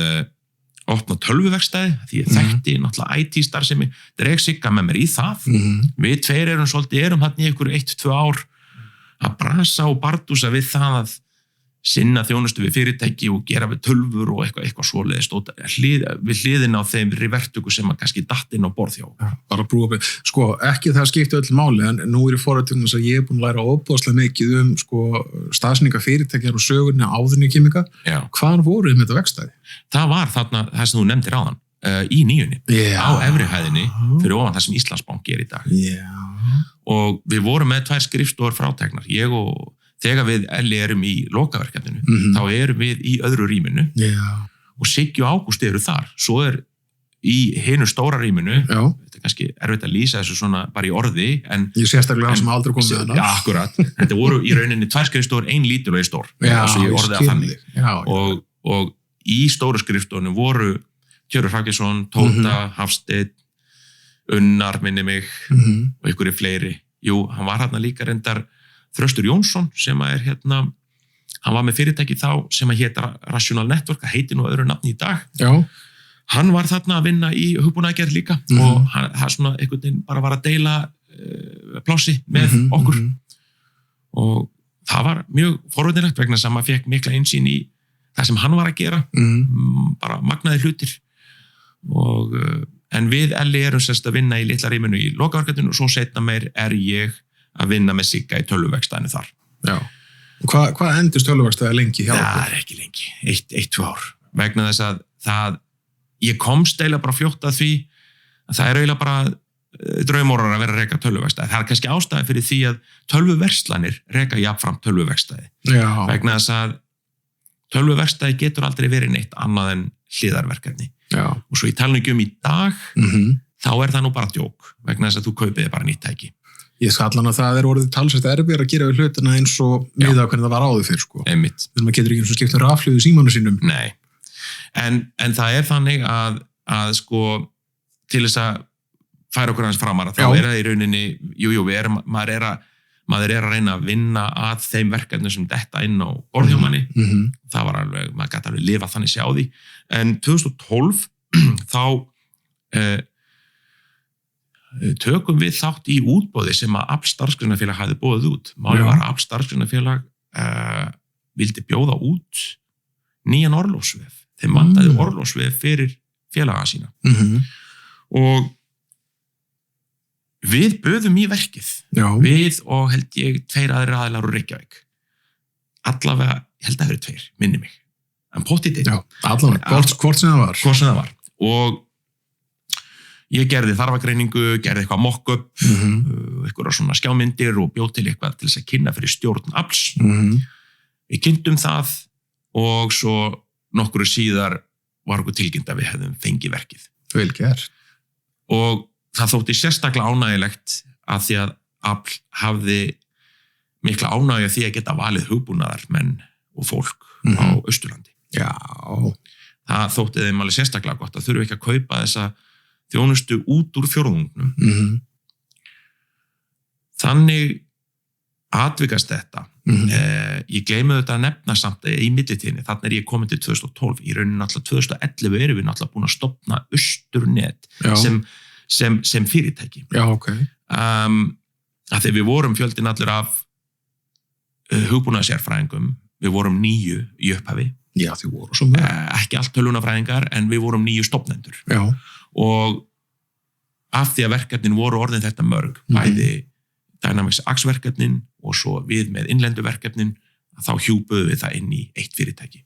opna tölvuverkstæði, því ég þekkti náttúrulega IT-starfsemi, dreg Sigga með mér í það. Við tveir erum hann í einhverju 1-2 ár að brasa og bardúsa við það að sinna þjónustu við fyrirtæki og gera við tölvur og eitthvað svoleiðist við hliðina á þeim verktöku sem að kannski datt inn á borð hjá. Bara brúa við. Sko, ekki það skipti öll máli, en nú í forritunum þess að ég búin að læra óbúðslega mikið staðsetningar fyrirtækjar og sögurni áðurinn í Kímika. Hvar voruð með þetta verkstæði? Það var þarna, það sem þú nefndir áðan, í nýjunni, á efri hæðinni, fyrir ofan það sem Íslandsbanki í dag. Og við vorum með 2 skrifstofur fráteknar, ég og þegar við Elli erum í lokaverkefninu, þá erum við í öðru rýminu og Siggi og Ágústi eru þar. Svo í hinu stóra rýminu, þetta kannski erfitt að lýsa þessu svona bara í orði. Ég sérstaklega sem aldrei komið með hana. Já, akkurat. Þetta voru í rauninni 2 skrifstofur, 1 lítil og 1 stór. Já, ég orðið að þannig. Og í stóru skrifstofunum voru Tjörur Hragesson, Tóta, Hafsteinn, Unnar, minni mig, og einhverju fleiri. Jú, hann var hérna líka reyndar Þröstur Jónsson sem hann var með fyrirtæki þá sem hétar Rational Network, það heitir nú öðru nafni í dag. Hann var þarna að vinna í hugbúnaðargerð líka og hann svona einhvern veginn bara var að deila plássi með okkur og það var mjög forvitnilegt vegna sem maður fekk mikla einsýn í það sem hann var að gera, bara magnaði hlutir en við Elli erum sérst að vinna í litla rýminu í lokaverkefninu og svo seinna meir ég að vinna með Sigga í tölvuverkstæðinu þar. Já. Hvað endist tölvuverkstæði lengi hjá okkur? Það er ekki lengi, 1-2 ár. Vegna þess að ég komst eiginlega bara fljótt að því að það er eiginlega bara draumórar að vera að reka tölvuverkstæði. Það er kannski ástæði fyrir því að tölvuverslanir reka jafnframt tölvuverkstæði. Vegna þess að tölvuverkstæði getur aldrei verið neitt annað en hliðarverkefni. Og svo ég tala ekki í dag, þá er það nú bara djók, vegna þess að þú kaupið bara nýtt tæki. Ég skallan að það orðið talsvægt erfiðar að gera við hlutina eins og miða hvernig það var áður fyrr, sko. Einmitt. Þegar maður getur ekki eins og skipt rafhlöðu símanu sínum. Nei. En það er þannig að sko, til þess að færa okkur aðeins framar, þá er það í rauninni, maður er að reyna að vinna að þeim verkefnum sem detta inn á borðhjómanni. Það var alveg, maður gæti alveg lifað þannig sjá því. En 2012, þá tökum við þátt í útboði sem að Abs starfsgreinafélag hafði boðið út. Málið var að Abs starfsgreinafélag vildi bjóða út nýjan orlofsvef. Þeim vantaði orlofsvef fyrir félaga sína. Og við böðum í verkið. Já. Við og held ég 2 aðrir aðilar úr Reykjavík. Allavega, ég held að það eru 2, minni mig. En pottið Já, allavega, hvort sem það var. Hvort sem það var. Og ég gerði þarfagreiningu, gerði eitthvað mock-up, eitthvað svona skjámyndir og bjóð til eitthvað til þess að kynna fyrir stjórn afls. Við kynntum það og svo nokkru síðar var okkur tilkynnt að við hefðum fengið verkið. Vel gert. Og það þótti sérstaklega ánægilegt að því að afl hafði mikla ánægja því að geta valið hugbúnaðarmenn og fólk á Austurlandi. Já. Það þótti þeim alveg sérstaklega gott að þurfa ekki að kaupa þessa þjónustu út úr fjórðungnum. Þannig atvikast þetta. Ég gleymi þetta að nefna samt í millitíðinni, þannig er ég komin til 2012. Í rauninni náttúrulega 2011 erum við náttúrulega búin að stofna Austurnet sem fyrirtæki. Já, ok. Að þegar við vorum fjöldin allir af hugbúnaðarsérfræðingum, við vorum 9 í upphafi. Já, þið voru svo mjög. Ekki allt tölvunarfræðingar, en við vorum 9 stofnendur. Já. Og af því að verkefnin voru orðin þetta mörg, bæði Dynamics X-verkefnin og svo við með innlendu verkefnin, þá hjúpuðum við það inn í eitt fyrirtæki.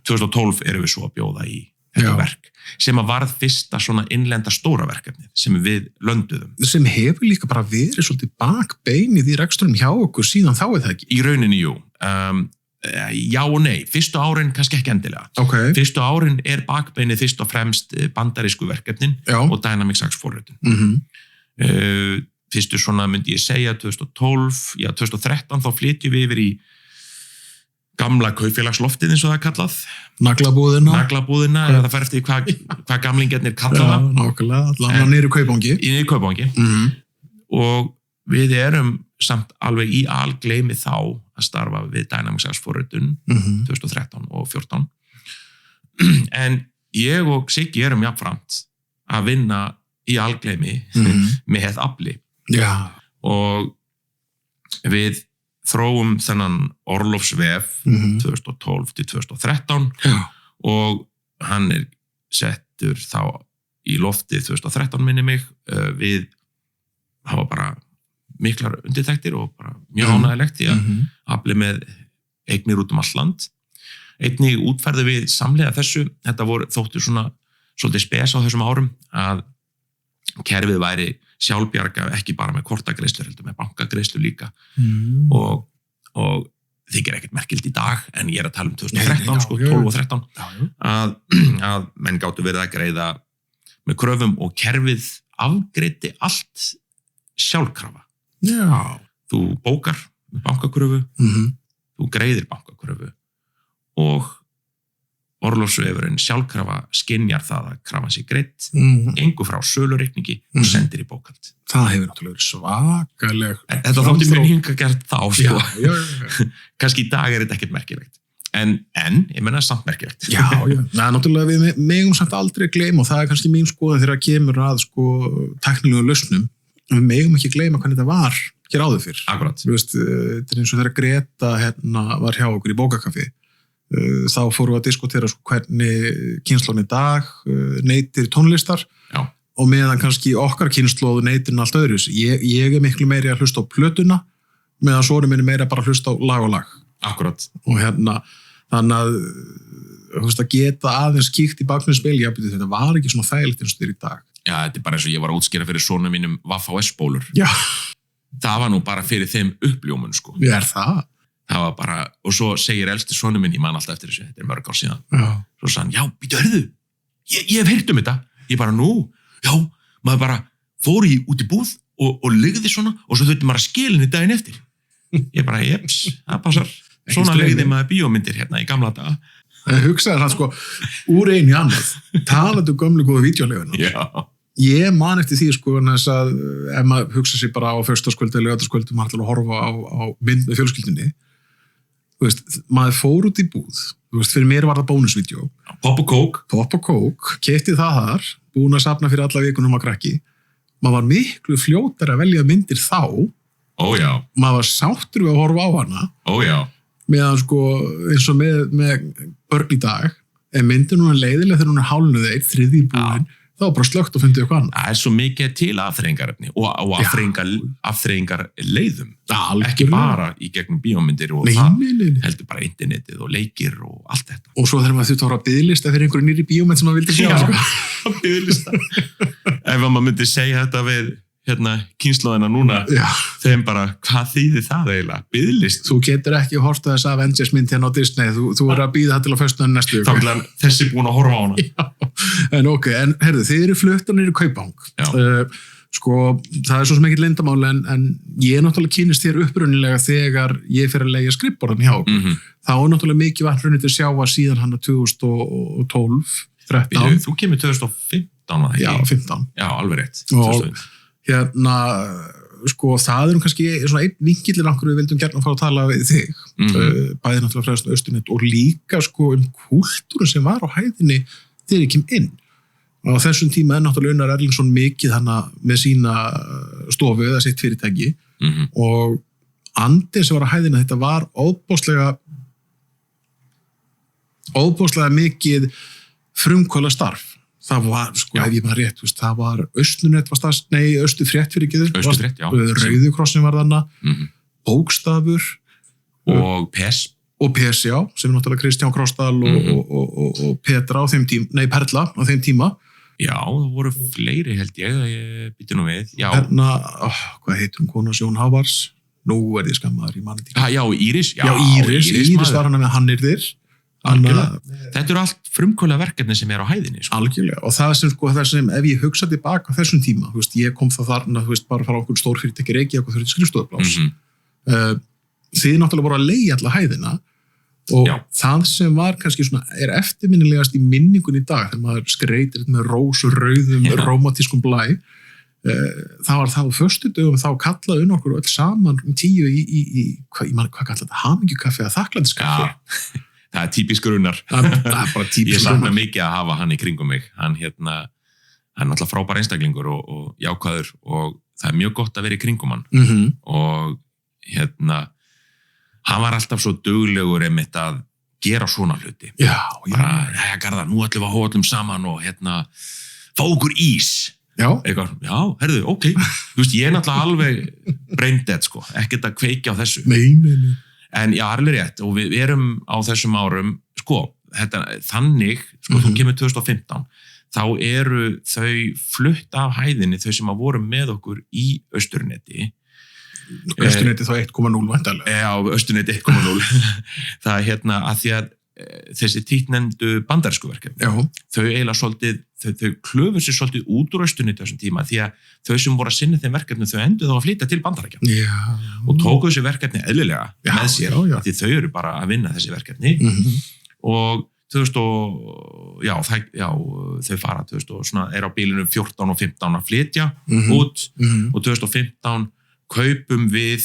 2012 erum við svo að bjóða í þetta verk, sem að varð fyrsta svona innlenda stóra verkefnið sem við lönduðum. Sem hefur líka bara verið svolítið bakbeinið í reksturnum hjá okkur síðan þá er það ekki? Í rauninni, jú. Já og nei. Fyrstu árin kannski ekki endilega. Okay. Fyrstu árin er bakbeinið fyrst og fremst bandarísku verkefnin og Dynamics X-forritin. Fyrstu svona myndi ég segja 2012, 2013 þá flytjum við yfir í gamla kaupfélagsloftið eins og það er kallað. Naglabúðina, eða það fer eftir hvað gamlingarnir kalla það. Já, nákvæmlega, allavega niður í kaupangi. Niður í kaupangi. Og við erum samt alveg í algleymi þá að starfa við Dynamics X-forritun 2013 og 2014. En ég og Siggi erum jafnframt að vinna í algleymi með afli. Já. Og við þróum þennan orlofsvef 2012 til 2013 og hann er settur þá í loftið 2013 minni mig. Við hafa bara miklar undirtektir og bara mjög ánægilegt því að afli með eignir út allt land. Einnig útferði við samlega þessu, þetta þóttu svona svolítið spes á þessum árum að kerfið væri sjálfbjarga ekki bara með kortagreiðslur heldur með bankagreiðslur líka og þykir ekkert merkilt í dag en ég er að tala um 2013, 12 og 13 að menn gáttu verið að greiða með kröfum og kerfið afgreiddi allt sjálfkrafa. Já. Þú bókar með bankakröfu, þú greiðir bankakröfu og orlofsvefurinn sjálfkrafa skynjar það að krafan sé greitt, gengur frá sölureikningi og sendir í bókhald. Það hefur náttúrulega svakaleg. Þetta þótti mér hinga gert þá, sko. Já. Kannski í dag er þetta ekkert merkilegt. En ég menna samt merkilegt. Já. Náttúrulega við megum samt aldrei gleyma og það er kannski mín skoðun þegar kemur að tæknilegum lausnum. Við megum ekki gleyma hvernig þetta var hér áður fyrr. Akkurat. Þú veist, þetta er eins og þegar Greta var hjá okkur í bókakaffi. Þá fórum við að diskutera hvernig kynslóðin í dag neytir tónlistar og meðan kannski okkar kynslóð neytir allt öðru. Ég er miklu meiri að hlusta á plötuna meðan sonur minn er meira bara að hlusta á lag og lag. Akkurat. Og þannig að geta aðeins kíkt í bakgrunnsspil, þetta var ekki svona þægilegt eins og þetta er í dag. Já, þetta er bara eins og ég var að útskýra fyrir sonum mínum VHS-spólur. Já. Það var nú bara fyrir þeim uppljómun, sko. Já, er það? Það var bara, og svo segir elsti sonur minn, ég man alltaf eftir þessu, þetta er mörg ár síðan. Já. Svo sagði hann, já, býtu, hörðu, ég hef heyrt þetta. Ég bara, nú, já, maður bara fór út í búð og ligði svona og svo þurfti maður að skilinu daginn eftir. Ég bara, jeps, það passar. Svona ligði maður bíómyndir hérna í gamla daga. Það hugsaði það úr einu í annað. Talaðu gömlu góðu vídeoleguna. Já. Ég man eftir því þess að ef maður hugsa sér bara á föstudagskvöldi eða laugardagskvöldi, maður ætlar að horfa á mynd með fjölskyldunni. Maður fór út í búð, fyrir mér var það bónusvídeó. Pop og kók, keypti það þar, búin að safna fyrir alla vikunum að krakki. Maður var miklu fljótar að velja myndir þá. Ó já. Maður var sáttur við að horfa á hana. Ó já. Meðan eins og með börn í dag, ef myndin hún er leiðileg þegar hún er hálfnuð eitt, þriðji búin, þá bara slögt og fundið eitthvað annað. Það svo mikið til afþreyingarefni og afþreyingar leiðum. Algjörlega. Ekki bara í gegnum bíómyndir og Nei. heldur bara internetið og leikir og allt þetta. Og svo þegar maður þurfti að fara að biðlista fyrir einhverju nýri bíómynd sem maður vildi sjá. Já, biðlista. Ef maður myndi segja þetta við kynslóðina núna, þeim bara, hvað þýðir það eiginlega? Biðlist? Þú getur ekki horft að þess Avengers mynd hérna á Disney, þú að býða það til að föstuðan næstu. Þá er þessi búin að horfa á hana. Já, en heyrðu, þið eru fluttanir í Kaupang. Sko, það er svo sem ekkert leyndarmál en ég náttúrulega kynist þér upprunnilega þegar ég fer að leigja skrifborðan hjá. Þá er náttúrulega mikið vatnrunni til að sjá að síðan hann 2012, 13. Þú kemur 2015 Já, 15. Já, alveg rétt. Sko, það kannski svona einn vinkillir okkur við vildum gærna fara að tala við þig. Bæði náttúrulega fræðast Austurnet og líka sko kúltúrin sem var á hæðinni þegar ég kem inn. Og á þessum tíma er náttúrulega Unnar Erlingsson mikið hana með sína stofu eða sitt fyrirtæki og andinn sem var á hæðinni, þetta var óbúslega mikið frumkvöla starf. Það var, sko, ef ég maður rétt, það var Austurnet, Austurfrétt fyrir ekki þau. Austurfrétt, já. Rauðukrossin var þarna, Bókstafur. Og PES. Og PES, já, sem náttúrulega Kristján Krossdal og Petra á þeim tíma, Perla á þeim tíma. Já, það voru fleiri held ég býtti nú við. Já. Hvað heitum kona Sjón Havars? Nú er ég skammaður, ég manni ekki. Já, Íris. Já, Íris var hann með Hannyrðir. Þetta eru allt frumkvöla verkefni sem er á hæðinni sko. Algjörlega, og það sem ef ég hugsa tilbaka á þessum tíma, ég kom það þarna bara að fara á okkur stórfyrirtæki Reykjavík og þurfti skrifstofuplás þið náttúrulega voru að leigja alla hæðina og það sem var kannski svona er eftirminnilegast í minningun í dag þegar maður skreitir með rósurauðum rómatískum blæ það var það á föstudögum þá kallaði okkur öll saman 10 í hvað kallaði þetta, hamingjukaffi eða þakklætiskaffi. Það er típiskur Unnar. Það er bara típiskur Unnar. Ég sakna mikið að hafa hann í kringum mig. Hann er alltaf frábær einstaklingur og jákvæður og það er mjög gott að vera í kringum hann. Og hann var alltaf svo duglegur einmitt að gera svona hluti. Já. Bara, Garðar, nú ætlum við að hóðum saman og fá okkur ís. Já. Eitthvað, herðu, ok. Þú veist, ég er náttúrulega alveg brain dead, sko. Ekkert að kveikja á þessu. Nei. En já, alveg rétt og við erum á þessum árum, sko, þannig, sko, þú kemur 2015, þá eru þau flutt af hæðinni, þau sem að voru með okkur í Austurnetti. Austurnetti þá 1.0 vantarlega. Já, Austurnetti 1.0. Það að því að þessi títnefndu bandarísku verkefni, þau eiginlega svolítið, þau klöfur sér svolítið út úr Austurnetti á þessum tíma því að þau sem voru að sinna þeim verkefni þau endur þá að flytja til Bandaríkja og tóku þessi verkefni eðlilega með sér því þau eru bara að vinna þessi verkefni og 2000 þau fara 2000 svona er á bílinu 14 og 15 að flytja út og 2015 kaupum við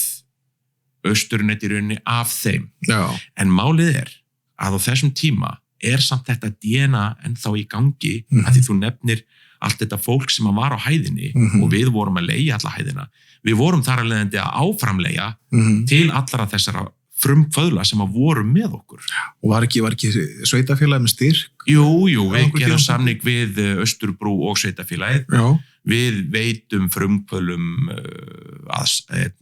Austurnetti í rauninni af þeim en málið er að á þessum tíma er samt þetta DNA ennþá í gangi að því þú nefnir allt þetta fólk sem var á hæðinni og við vorum að leigja alla hæðina. Við vorum þar að leiðandi að áframleigja til allra þessara frumkvöðla sem að voru með okkur. Og var ekki sveitafélagið með styrk? Jú, við gerum samning við Austurbrú og sveitafélagið. Við veitum frumkvöðlum aðstöðu.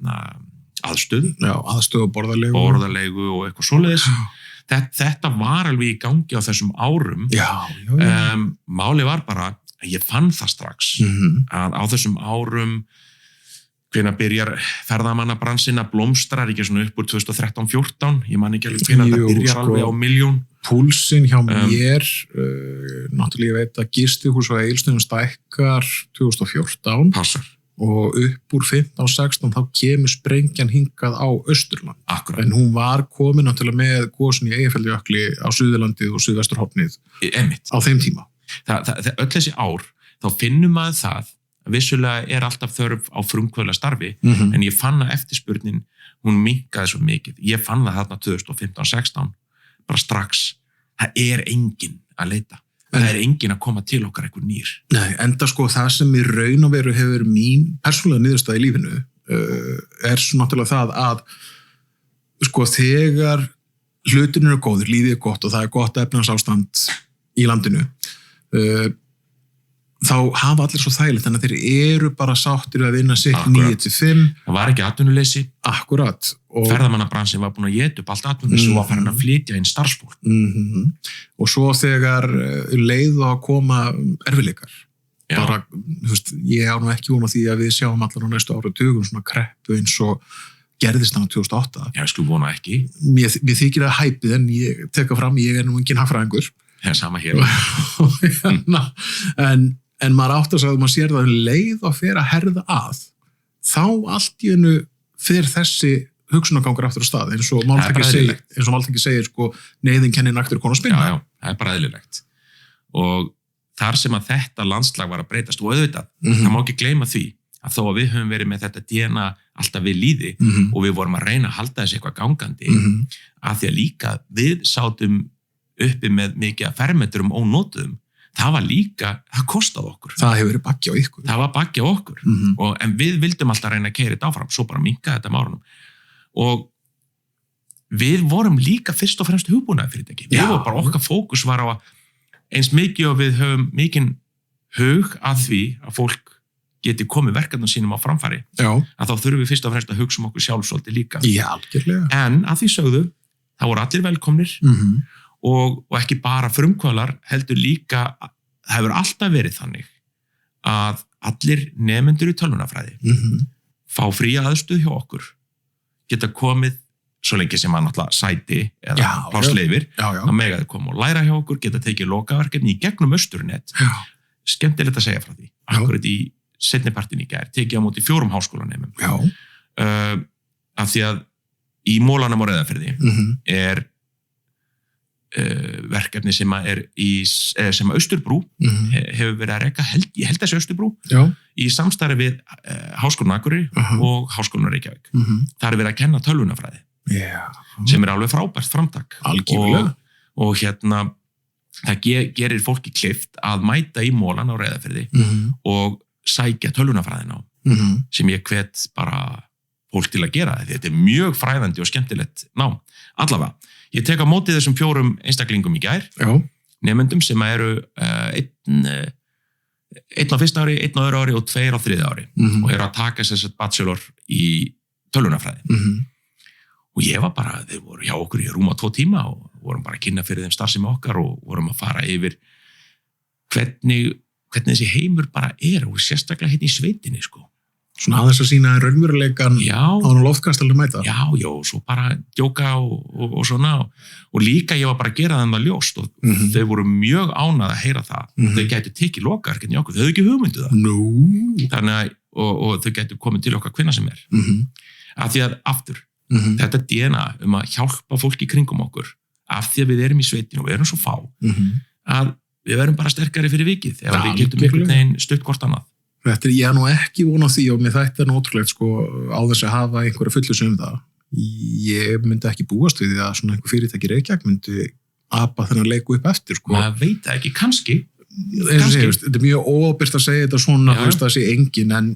Aðstöðu og borðarleigu. Borðarleigu og eitthvað svoleiðis. Þetta var alveg í gangi á þessum árum. Máli var bara að ég fann það strax að á þessum árum hvenær byrjar ferðamannabransinn að blómstra ekki svona upp úr 2013-14 ég man ekki alveg hvenær það byrjar alveg á milljón. Púlsinn hjá mér náttúrulega ég veit að gistihús á Egilsstöðum stækkar 2014 Passar. Og upp úr 15-16 þá kemur sprengjan hingað á Austurland. Akkurat. En hún var komin náttúrulega með gosin í Eyjafjallajökli á Suðurlandið og Suðvesturhornið á þeim tíma. Öll þessi ár, þá finnum maður það að vissulega er alltaf þörf á frumkvöðla starfi, en ég fann að eftirspurnin, hún minnkaði svo mikið. Ég fann það þarna 2015-16, bara strax, það er enginn að leita. Það er enginn að koma til okkar eitthvað nýr. Nei, enda sko það sem í raun og veru hefur mín persónulega niðurstaða í lífinu er svo náttúrulega það að sko þegar hlutin eru góðir, lífið er gott og það er gott efnahagsástand í landinu þá hafa allir svo þægilegt, þannig að þeir eru bara sáttir að vinna sitt Akkurat. 9-5. Það var ekki atvinnuleysi, Akkurat. Og ferðamannabransin var búin að geta upp allt atvinnuleysi og var farin að flytja inn starfsfólk. Og svo þegar leið að koma erfiðleikar, Já. bara, ég á nú ekki von á því að við sjáum allar á næstu áratugum svona kreppu eins og gerðist hann á 2008. Já, sko vona ekki. Mér þykir það hæpið en ég teka fram, ég nú engin hagfræðingur. Það sama hér. en maður átt að maður sér það leið að fer að herða að, þá allt í hennu fyrir þessi hugsunargangur aftur á stað, eins og Máltæki segir sko, neyðin kennir naktur konu að spinna. Já, það er bara eðlilegt. Og þar sem að þetta landslag var að breytast og auðvitað, það má ekki gleyma því að þó að við höfum verið með þetta DNA alltaf við líði og við vorum að reyna að halda þessi eitthvað gangandi, að því að líka við sátum uppi með mikið fermetrum ónotuðum, það var líka, það kostaði okkur. Það hefur verið baggi á ykkur. Það var baggi á okkur. En við vildum alltaf reyna að keyra þetta áfram, svo bara minnka þetta með árunum. Og við vorum líka fyrst og fremst hugbúnaðarfyrirtæki. Við vorum bara, okkar fókus var á að eins mikið og við höfum mikinn hug að því að fólk geti komið verkefnum sínum á framfæri, að þá þurfum við fyrst og fremst að hugsa okkur sjálfsvoldi líka. Já, algjörlega. En að því sögðu, þá voru allir velkomnir og ekki bara frumkvöðlar, heldur líka, það hefur alltaf verið þannig að allir nemendur í tölvunarfræði fá fría aðstöð hjá okkur, geta komið svo lengi sem að náttúrulega sæti eða plássleifir, að megaði koma og læra hjá okkur, geta tekið lokaverkefni í gegnum Austurnet. Skemmtilegt að segja frá því. Akkurat í seinnipartin í gær, tekið á móti 4 háskólanemum. Af því að í Mólanum á Reyðarfirði er verkefni sem er sem Austurbrú hefur verið að reka, ég held þessi Austurbrú í samstarfi við Háskólann Akureyri og Háskólann Reykjavík. Það er verið að kenna tölvunarfræði sem er alveg frábært framtak og það gerir fólki kleift að mæta í Mólann á Reyðarfirði og sækja tölvunarfræðina á sem ég hvet bara fólk til að gera þetta er mjög fræðandi og skemmtilegt nám. Allavega, ég tek á móti þessum 4 einstaklingum í gær, nemendum sem eru einn á fyrsta ári, einn á öðru ári og 2 á þriðja ári og eru að taka sér bachelor í tölvunarfræði. Og ég var bara, þeir voru hjá okkur í rúma 2 tíma og vorum bara að kynna fyrir þeim starfsemi okkar og vorum að fara yfir hvernig þessi heimur bara er og sérstaklega hérna í sveitinni sko. Svona aðeins að sína raunveruleikan á loftkastalinn mæta. Já, svo bara djóka og svona og líka ég var bara að gera þeim það ljóst og þau voru mjög ánað að heyra það. Þau gætu tekið lokaverkefni í okkur, þau hefðu ekki hugmyndu það. Þannig að, og þau gætu komið til okkar hvenær sem er. Af því að aftur, þetta DNA að hjálpa fólki kringum okkur, af því að við erum í sveitinu og við erum svo fá, að við verum bara sterkari fyrir vikið ef við getum einhvern veginn stutt hvort annað. Ég er nú ekki von á því og með þetta er ótrúlegt sko, á þess að hafa einhverja fullusum það. Ég myndi ekki búast við því að svona einhver fyrirtæki í Reykjavík myndi apa þennan leiku upp eftir. Sko. Maður veit það ekki, kannski. Þetta er mjög óábyrgt að segja þetta svona, það sé engin, en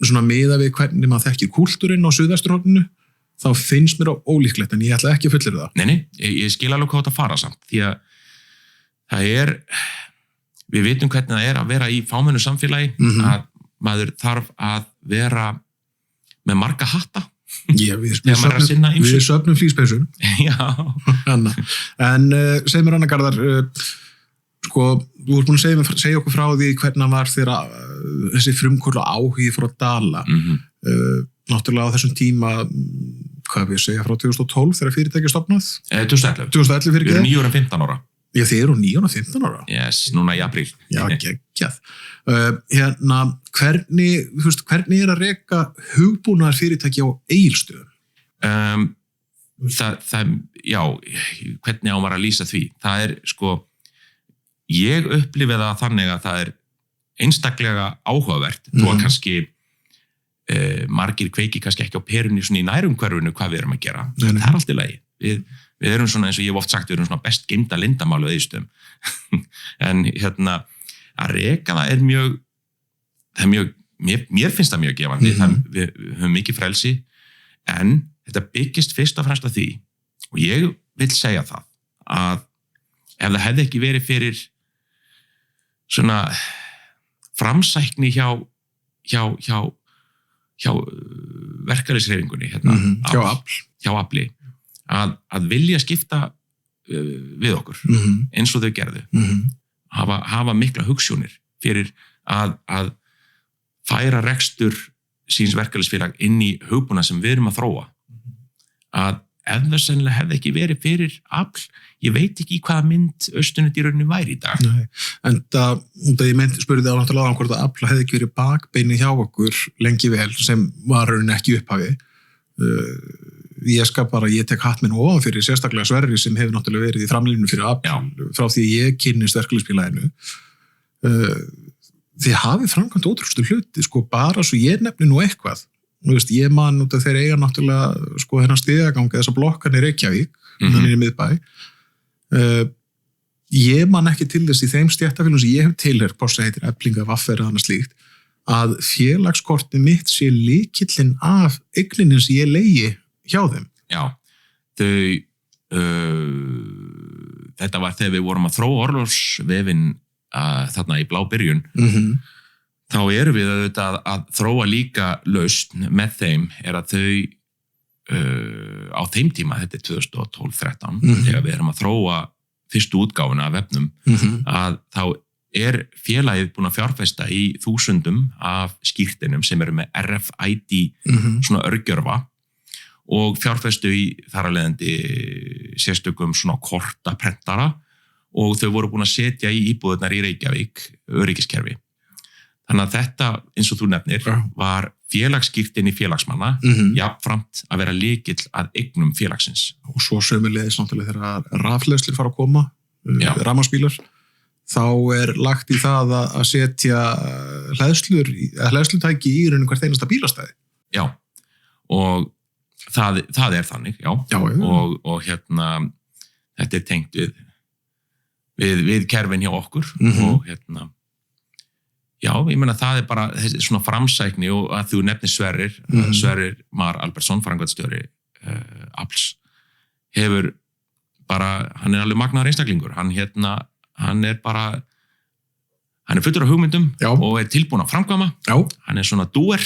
svona miða við hvernig maður þekkir kúltúrinn á Suðvesturhorninu, þá finnst mér á ólíklegt, en ég ætla ekki að fullyrða það. Nei, ég skil alveg hvað þetta fara samt, því að það er... Við vitum hvernig það er að vera í fámennu samfélagi, að maður þarf að vera með marga hatta. Við söfnum flýspeysun. En segð mér Anna Garðar, sko, þú ert búin að segja okkur frá því hvernig var þegar þessi frumkvöðla áhugi frá Dala. Náttúrulega á þessum tíma, hvað við segja, frá 2012 þegar fyrirtæki stofnað? 2011 fyrir Við erum 9 og 15 ára. Já, þið eru 9 og 15 ára. Yes, núna í apríl. Já, geggjað. Hvernig er að reka hugbúnaðar fyrirtæki á Egilsstöðum? Já, hvernig á maður að lýsa því? Það er, sko, ég upplifið það þannig að það er einstaklega áhugavert, þó að kannski margir kveiki kannski ekki á perunni svona í nærumhverfinu hvað við erum að gera. Það er allt í lagi. Við erum svona, eins og ég hef oft sagt, við erum svona best geymda lindamálu Egilsstöðum. En að reka það er mjög, mér finnst það mjög gefandi, við höfum mikið frelsi, en þetta byggist fyrst og fremst að því, og ég vil segja það, að ef það hefði ekki verið fyrir svona framsækni hjá verkalýðshreyfingunni hérna, hjá Afli að vilja skipta við okkur eins og þau gerðu hafa mikla hugsjónir fyrir að færa rekstur síns verkalýðsfélag inn í hugbúna sem við erum að þróa að ef það sennilega hefði ekki verið fyrir Afl, ég veit ekki í hvaða mynd Austurnet í rauninni væri í dag. Nei, en það ég spurði á náttúrulega hvort að Afl hefði ekki verið bakbeini hjá okkur lengi vel sem var rauninni ekki upphafi. Ég tek hatt minn ofan fyrir sérstaklega Sverri sem hefur náttúrulega verið í framlínunum fyrir Afl frá því ég kynnist verkalýðsfélaginu. Þið hafið framkvæmt ótrústu hluti, sko, bara svo ég nefni nú eitthvað. Ég man út að þeir eiga náttúrulega sko hennar stigaganga þessar blokkan í Reykjavík, þannig í miðbæ. Ég man ekki til þess í þeim stéttafélagum sem ég hef tilheyrt, hvort sem heitir Eflinga, Vaffer eða annað slíkt, að félagskortið mitt sé lykillinn af eigninni sem ég leigi hjá þeim. Já, þetta var þegar við vorum að þróa orlofsvefinn þarna í blábyrjun. Þá erum við auðvitað að þróa líka lausn með þeim er að þau á þeim tíma, þetta er 2012-13, þegar við erum að þróa fyrstu útgáfuna af vefnum, að þá er félagið búin að fjárfesta í 1000 af skírteinum sem eru með RFID svona örgjörfa og fjárfestu í þar að leiðandi sérstökum svona kortaprentara og þau voru búin að setja í íbúðurnar í Reykjavík öryggiskerfi. Þannig að þetta, eins og þú nefnir, var félagsskírteini félagsmanna, jafnframt að vera lykill að eignum félagsins. Og svo sömuleiðis náttúrulega þegar rafhleðslur fara að koma, rafmagnsbílar, þá er lagt í það að setja hleðslutæki í rauninni hvert einasta bílastæði. Já, og það er þannig, og hérna, þetta er tengt við kerfin hjá okkur, og hérna, já, ég meina það er bara svona framsækni og að þú nefnir Sverrir Mar Albertsson, framkvæmdastjóri Afls, hefur bara, hann er alveg magnaður einstaklingur, hann er fullur af hugmyndum og er tilbúin að framkvæma, hann er svona dúer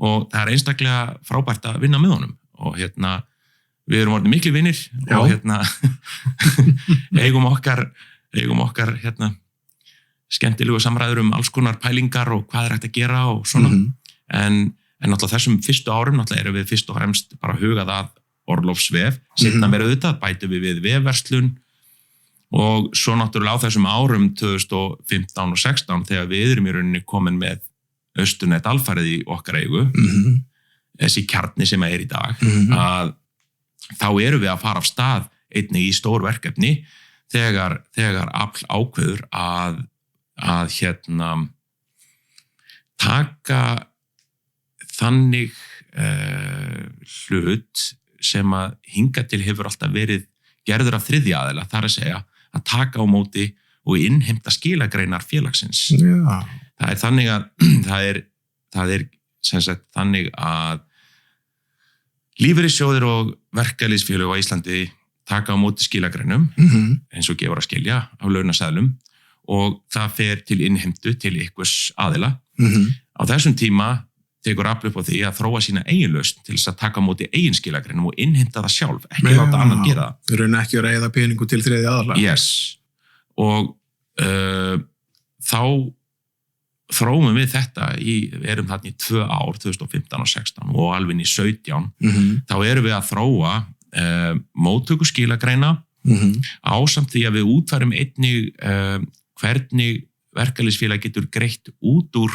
og það er einstaklega frábært að vinna með honum og við erum orðið miklu vinnir og eigum okkar skemmtilegu samræður alls konar pælingar og hvað er hægt að gera og svona. En náttúrulega þessum fyrstu árum náttúrulega erum við fyrst og fremst bara hugað að orlofsvef, seinna meira auðvitað, bætum við vefverslun og svo náttúrulega á þessum árum 2015 og 16 þegar við erum í rauninni komin með Austurnet alfarið í okkar eigu, þessi kjarni sem er í dag, að þá erum við að fara af stað einnig í stór verkefni þegar Afl ákveður að taka þannig hlut sem að hinga til hefur alltaf verið gerður af þriðja aðila, þar að segja að taka á móti og innheimta skilagreinar félagsins. Það er þannig að það er sem sagt þannig að lífeyrissjóðir og verkalýðsfélög á Íslandi taka á móti skilagreinum eins og gefur að skilja af launaseðlum og það fer til innheimtu til einhvers aðila. Á þessum tíma tekur Afl upp á því að þróa sína eigin lausn til þess að taka á móti eigin skilagreinum og innheimta það sjálf, ekki láta annan gera það. Við erum ekki að reiða peningu til þriðja aðila. Yes. Og þá þróum við þetta við erum þarna í 2 ár, 2015 og 16 og alveg í 17, þá erum við að þróa móttöku skilagreina ásamt því að við útfærum einnig hvernig verkalýðsfélag getur greitt út úr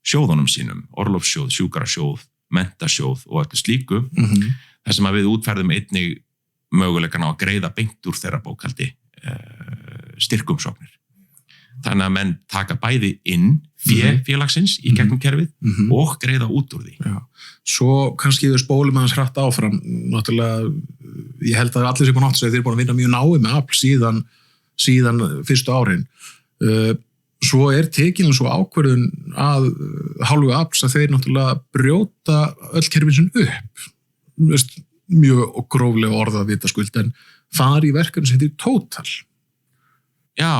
sjóðunum sínum, orlofssjóð, sjúkrasjóð, mentasjóð og öllu slíku, þar sem að við útfærðum einnig möguleikan á að greiða beint úr þeirra bókhaldi styrkumsóknir. Þannig að menn taka bæði inn félagsins í gegnum kerfið og greiða út úr því. Já. Svo kannski við spólum aðeins hratt áfram, náttúrulega, ég held að allir sem búin átt að segja þeir eru búin að vinna mjög náið með Afl síðan fyrstu árin. Svo er tekin svo ákvörðun að hálfu Afls að þeir náttúrulega brjóta öll kerfin sin upp. Mjög gróflega orðað vitaskuld, en fari í verkefni sem heitir Total. Já,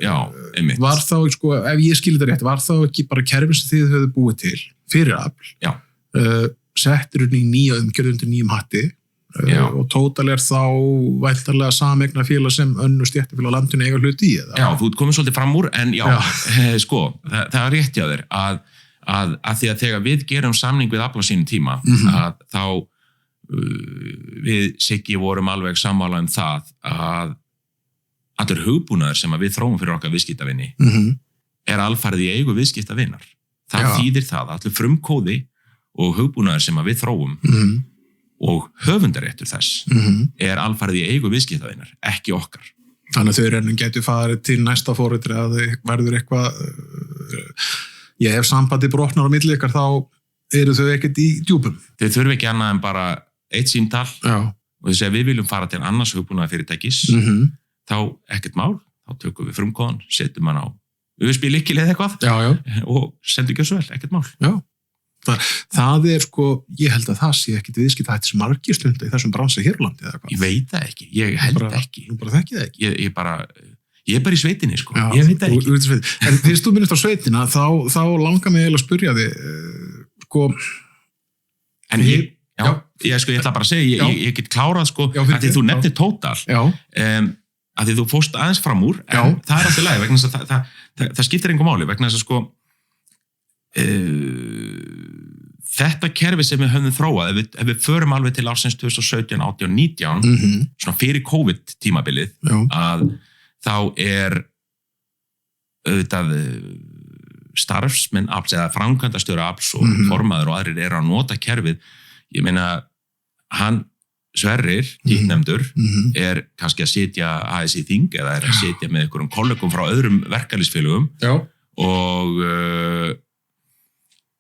Já, einmitt. Var þá, sko, ef ég skil þetta rétt, var þá ekki bara kerfi sem þið höfðu búið til fyrir afl, Já. Settir hún í nýja umgjörð undir nýjum hatti og Total þá væntanlega sameigna félag sem önnur stéttarfélag á landinu eiga hlut í, eða? Já, þú ert komið svolítið fram úr, en sko, það er rétt hjá þér að því að þegar við gerum samning við afl á sínum tíma, að þá við Siggi vorum alveg sammála það að allur hugbúnaður sem við þróum fyrir okkar viðskiptavini er alfarið í eigu viðskiptavinar. Það þýðir það að allur frumkóði og hugbúnaður sem við þróum og höfundaréttur þess er alfarið í eigu viðskiptavinar, ekki okkar. Þannig að þau reynum getur farið til næsta fóritri að verður eitthvað ég hef sambandi brotnar á milli ykkar, þá eru þau ekkert í djúpum. Þau þurfi ekki annað en bara eitt símtal og þau segja við viljum fara til annars hugbúnaðar fyrirtækis, þá ekkert mál, þá tökum við frumkóðan, setjum hann á USB-lykil eða eitthvað og sendum ekki svo vel, ekkert mál. Já. Það er sko, ég held að það sé ekkert viðskiptahættir sem margir stunda í þessum bransa hér á landi eða hvað. Ég veit það ekki, ég held ekki. Þú bara þekki það ekki? Ég er bara í sveitinni, sko. Ég veit það ekki. En fyrst þú minnist á sveitina, þá langar mig eiginlega að spyrja þig, sko... En ég ætla bara að segja, ég get klárað, sko, að því þú nefnir Total, að því þú fórst aðeins fram úr, en það er alltaf leið, vegna þess að það skiptir engu máli, vegna þess að, sko, þetta kerfi sem við höfum þróað, ef við förum alveg til ársins 2017, 18, 19, svona fyrir COVID-tímabilið, að þá er auðvitað starfsmenn afls eða framkvæmdastjóri afls og formaður og aðrir eru að nota kerfið. Ég meina, hann Sverrir, títtnefndur, er kannski að sitja aðeins í þing eða er að sitja með einhverjum kollegum frá öðrum verkalýðsfélögum og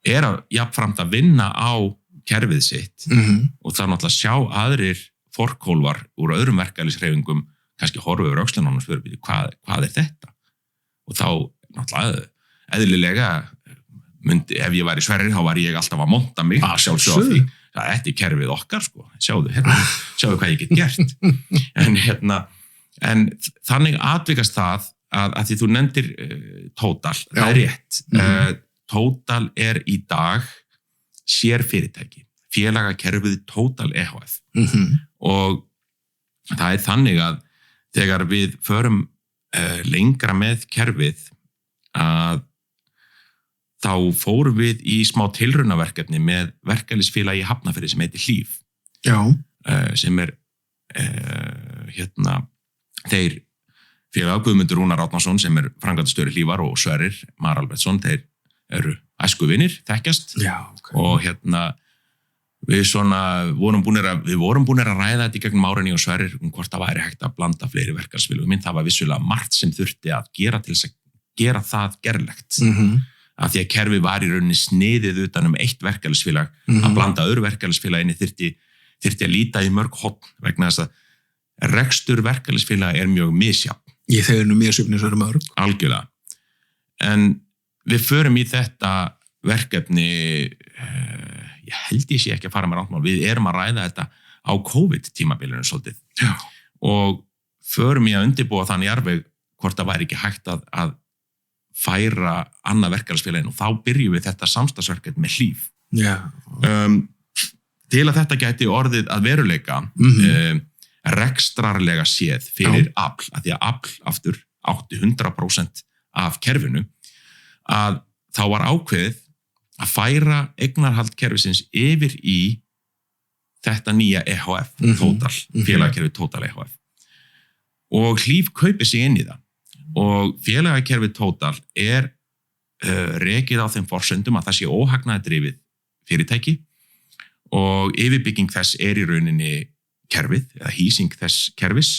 er að jafnframt að vinna á kerfið sitt og það er náttúrulega að sjá aðrir forkólfar úr öðrum verkalýðshreyfingum kannski horfa yfir öxlunum og spyrja hvað er þetta? Og þá náttúrulega eðlilega ef ég væri Sverrir þá var ég alltaf að monta mig að sjálfsögja á því að þetta er kerfið okkar, sko, sjáðu hvað ég get gert. En þannig atvikast það að því þú nefndir Total, það er rétt. Total er í dag sérfyrirtæki, félagakerfið Total EHF og það er þannig að þegar við förum lengra með kerfið að þá fórum við í smá tilraunaverkefni með verkalýðsfélagi í Hafnarfirði sem heitir Hlíf. Sem er þeir félag Guðmundur Rúnar Árnason sem er framkvæmdastjóri Hlífar og Sverrir Mar Albertsson, þeir eru æskuvinir, þekkjast og við vorum búnir að ræða þetta í gegnum árinni og Sverrir hvort það væri hægt að blanda fleiri verkalýðsfélögum. Það var vissulega margt sem þurfti að gera til þess að gera það gerlegt. Af því að kerfi var í rauninni sniðið utan eitt verkalýðsfélag að blanda öðru verkalýðsfélagi þyrfti að líta í mörg horn vegna þess að rekstur verkalýðsfélaga er mjög misjafn. Þeir eru misjöfnir svo mörg. Algjörlega. En við förum í þetta verkefni, ég held ég sé ekki að fara með rántmál, við erum að ræða þetta á COVID-tímabilinu svolítið og förum í að undirbúa þann jarðveg hvort það væri ekki hægt að færa annað verkalýðsfélaginu og þá byrjum við þetta samstarfsverkefni með Hlíf. Til að þetta gæti orðið að veruleika rekstrarlega séð fyrir afl, að því að afl aftur átti 100% af kerfinu, að þá var ákveðið að færa eignarhald kerfisins yfir í þetta nýja EHF, Total, félagakerfið Total EHF. Og Hlíf kaupir sig inn í það. Og félagakerfið Total er rekið á þeim forsendum að það sé óhagnaðardrifið fyrirtæki og yfirbygging þess er í rauninni kerfið eða hýsing þess kerfis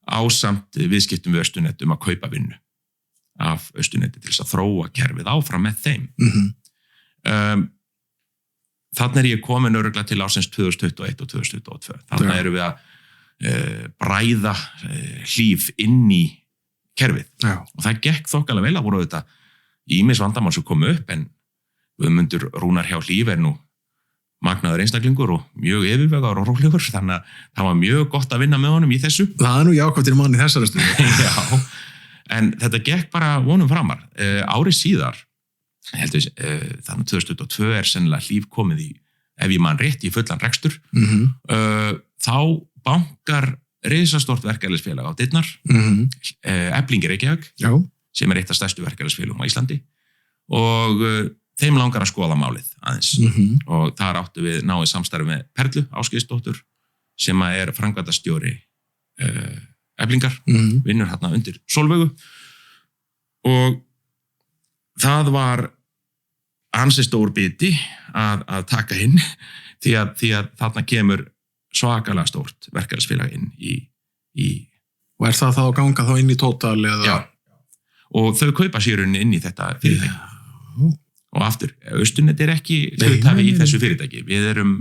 ásamt viðskiptum við Austurnet að kaupa vinnu af Austurnetti til þess að þróa kerfið áfram með þeim. Þannig er ég komin örugglega til ársins 2021 og 2022. Þannig erum við að bræða Hlíf inn í kerfið. Og það gekk þokkalega vel að voru þetta ýmis vandamál sem komu upp en Guðmundur Rúnar hjá Hlíf er nú magnaður einstaklingur og mjög yfirvegaður og rólegur, þannig að það var mjög gott að vinna með honum í þessu. Það er nú jákvæmt til mann í þessari stundu. Já, en þetta gekk bara vonum framar. Árið síðar, heldur þannig 2022 sennilega Hlíf komið í, ef ég man rétt, í fullan rekstur, þá bankar risastórt verkefælisfélag á dyrnar, Efling í Reykjavík, sem eitt af stærstu verkefælisfélagum á Íslandi, og þeim langar að skoða málið aðeins. Og þar áttu við náið samstarfi með Perlu Ásgeirsdóttur, sem framkvæmdastjóri Eflingar, vinnur hérna undir Sólveigu, og það var ansi stór biti að taka inn, því að þarna kemur svakalega stórt verkefælisfélag inn í Og það þá að ganga þá inn í Total eða? Já, og þau kaupa sér inn í þetta fyrirtæki. Og aftur, Austurnet ekki hluthafi í þessu fyrirtæki. Við erum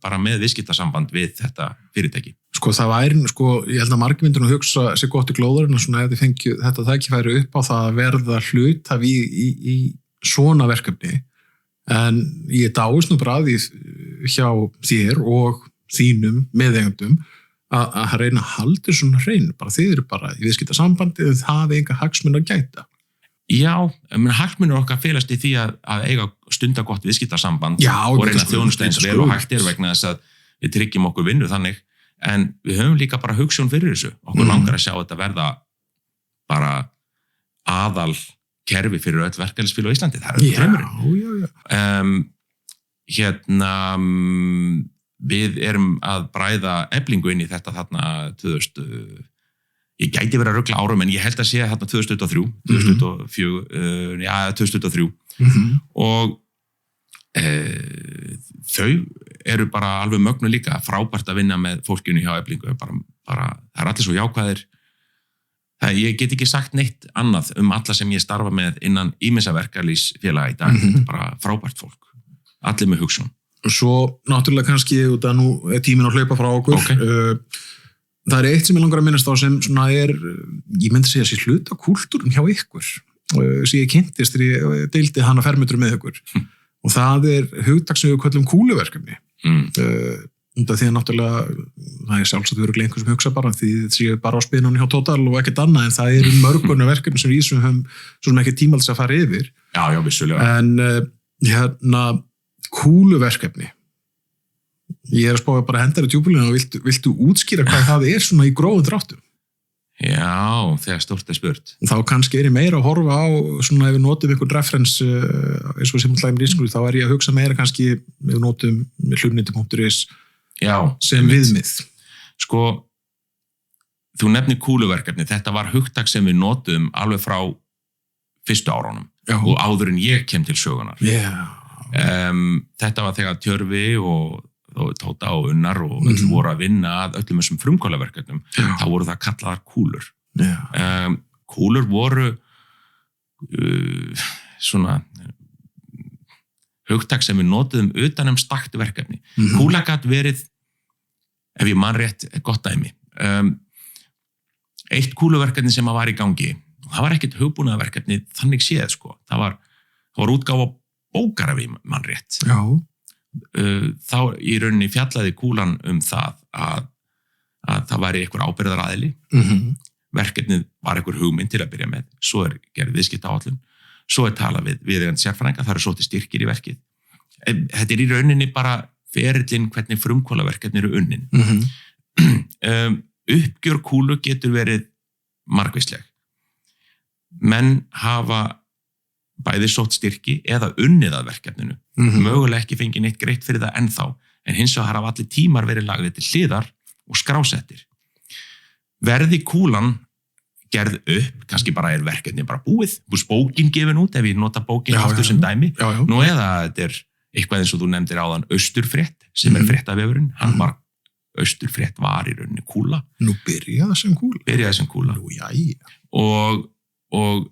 bara með viðskiptasamband við þetta fyrirtæki. Sko það væri, ég held að margir myndir nú hugsa sér gott í glóðurinn og svona ef þið fengju þetta tækifæri upp á það að verða hluthafi í svona verkefni. En ég dáist nú bara að því hjá þér og þínum meðeigendum að reyna að halda svona hreinu. Bara þið eru bara í viðskiptasambandi en það er enga hagsmuni að gæta. Já, hagsmunir okkar felast í því að eiga stundagott viðskiptasamband og reyna þjónusta eins vel og hægt vegna þess að við tryggjum okkur vinnu þannig, en við höfum líka bara hugsjón fyrir þessu. Okkur langar að sjá þetta verða bara aðal kerfi fyrir öll verkefælisfélög á Íslandi. Það draumurinn. Við erum að bræða Eflingu inn í þetta þarna 2000. Ég gæti verið að rugla árum, en ég held að sé hérna 2023, 2023. Og þau eru bara alveg mögnu líka, frábært að vinna með fólkinu hjá Eflingu, bara það allir svo jákvæðir. Ég get ekki sagt neitt annað alla sem ég starfa með innan ýmissa verkalýsfélaga í dag. Þetta bara frábært fólk, allir með hugsjón. Svo náttúrulega kannski, út að nú tíminn að hlaupa frá okkur, það eitt sem ég langar að minnast á sem svona ég myndi segja sér hluta kúltúrum hjá ykkur, sem ég kynntist þegar ég deildi hana fermetru með ykkur. Og það hugtak sem við köllum kúluverkefni. Því að náttúrulega, það sjálfsagt við erum einhver sem hugsa bara, því þetta séu bara á spinunni hjá Total og ekkert annað, en það mörgunni verkefni sem við höfum svo sem ekki tíma að fara yfir. Já, vissulega. En kúluverkefni, ég að spája bara hendar í djúpulinu og viltu útskýra hvað það svona í grófum dráttum? Já, þegar stórt spurt. Þá kannski ég meira að horfa á svona ef við notum einhvern reference eins og sem hlæmur ískur, þá ég að hugsa meira kannski ef við notum hlunindi.is sem viðmið. Sko, þú nefnir kúluverkefni, þetta var hugtak sem við notum alveg frá fyrstu árunum og áður en ég kem til sögunar. Þetta var þegar Tjörfi og Tóta og Unnar og öll voru að vinna að öllum þessum frumkvölaverkefnum, þá voru það kallaðar kúlur. Kúlur voru svona hugtak sem við notuðum utan stakt verkefni. Kúla gat verið, ef ég man rétt, gott dæmi. Eitt kúluverkefni sem var í gangi, það var ekkert hugbúnaðarverkefni þannig séð, sko. Það var útgáfa bókar, ef ég man rétt. Þá í rauninni fjallaði kúlan það að það væri einhver ábyrgðaraðili. Verkefnið var einhver hugmynd til að byrja með, svo gerð viðskiptaáætlun, svo talað við viðeigandi sérfræðinga, það svolítið styrkir í verkið. Þetta í rauninni bara ferillinn hvernig frumkvölaverkefni eru unnin. Uppgjör kúlu getur verið margvísleg. Menn hafa bæði sótt styrki eða unnið að verkefninu. Mögulega ekki fengið neitt greitt fyrir það ennþá, en hins vegar hafa allir tímar verið lagðir til hliðar og skrásettir. Verði kúlan gerð upp, kannski bara verkefni bara búið, bókin gefin út, ef ég nota bókin aftur sem dæmi, nú eða þetta eitthvað eins og þú nefndir áðan Austurfrétt, sem fréttavefurinn, hann var Austurfrétt var í rauninni kúla. Nú byrjaði sem kúla. Nú, og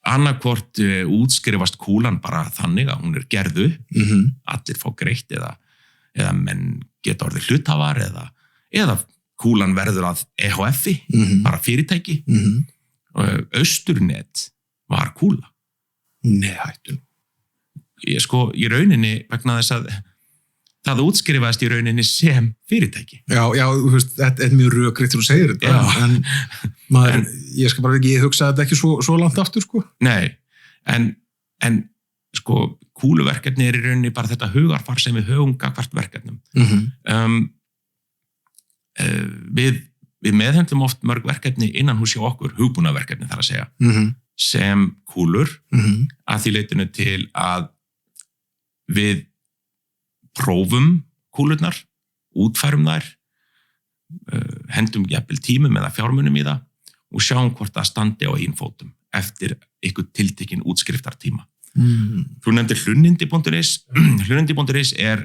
annarkvort útskrifast kúlan bara þannig að hún gerðu, allir fá greitt eða menn geta orðið hluthafar eða kúlan verður að EHF-i, bara fyrirtæki. Austurnet var kúla. Nei, hættun. Í rauninni, vegna þess að það útskrifaðist í rauninni sem fyrirtæki. Já, þú veist, þetta mjög rökriðt þegar þú segir þetta, Ég skal bara ekki hugsa þetta ekki svo langt aftur, sko. Nei, en sko, kúluverkefni í rauninni bara þetta hugarfar sem við höfum gagnvart verkefnum. Við meðhöndlum oft mörg verkefni innan hús hjá okkur, hugbúnaverkefni þar að segja, sem kúlur, að því leitinu til að við prófum kúlurnar, útfærum þær, hendum jafnvel tímum eða fjármunum í það og sjáum hvort það standi á eigin fótum eftir einhver tiltekinn útskriftartíma. Þú nefndir hlunindi.is. Hlunindi.is er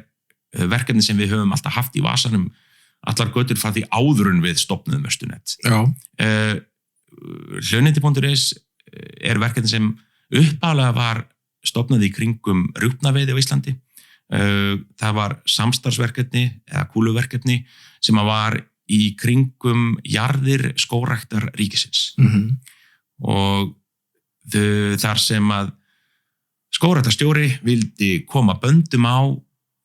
verkefni sem við höfum alltaf haft í vasanum allar götur frá því áður en við stofnuðum Östurnet. Hlunindi.is er verkefni sem upphaflega var stofnað í kringum rjúpnaveiði á Íslandi. Það var samstarfsverkefni eða kúluverkefni sem var í kringum jarðir skógræktar ríkisins. Og þar sem að skógræktarstjóri vildi koma böndum á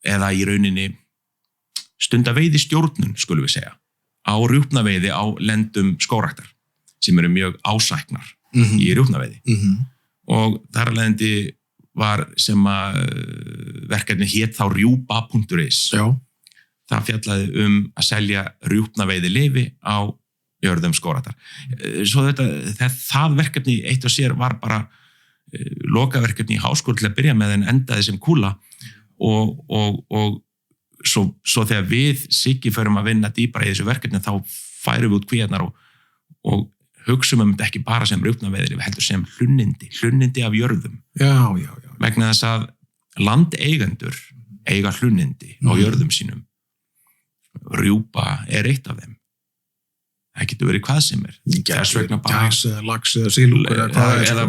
eða í rauninni stunda veiðistjórnun, skulum við segja, á rjúpnaveiði á lendum skógræktar sem eru mjög ásæknar í rjúpnaveiði. Og þar að leiðandi var sem að verkefni hét þá rjúpa.is. Það fjallaði að selja rjúpnaveiði leyfi á jörðum skógræktar. Svo það verkefni eitt og sér var bara lokaverkefni í háskóla til að byrja með en endaði sem kúla og svo þegar við Siggi förum að vinna dýpara í þessu verkefni þá færum við út kvíarnar og hugsum þetta ekki bara sem rjúpnaveiði, við heldur sem hlunnindi af jörðum. Já. Vegna þess að landeigendur eiga hlunnindi á jörðum sínum. Rjúpa er eitt af þeim. Það getur verið hvað sem er. Gæs eða lax eða sílúkur eða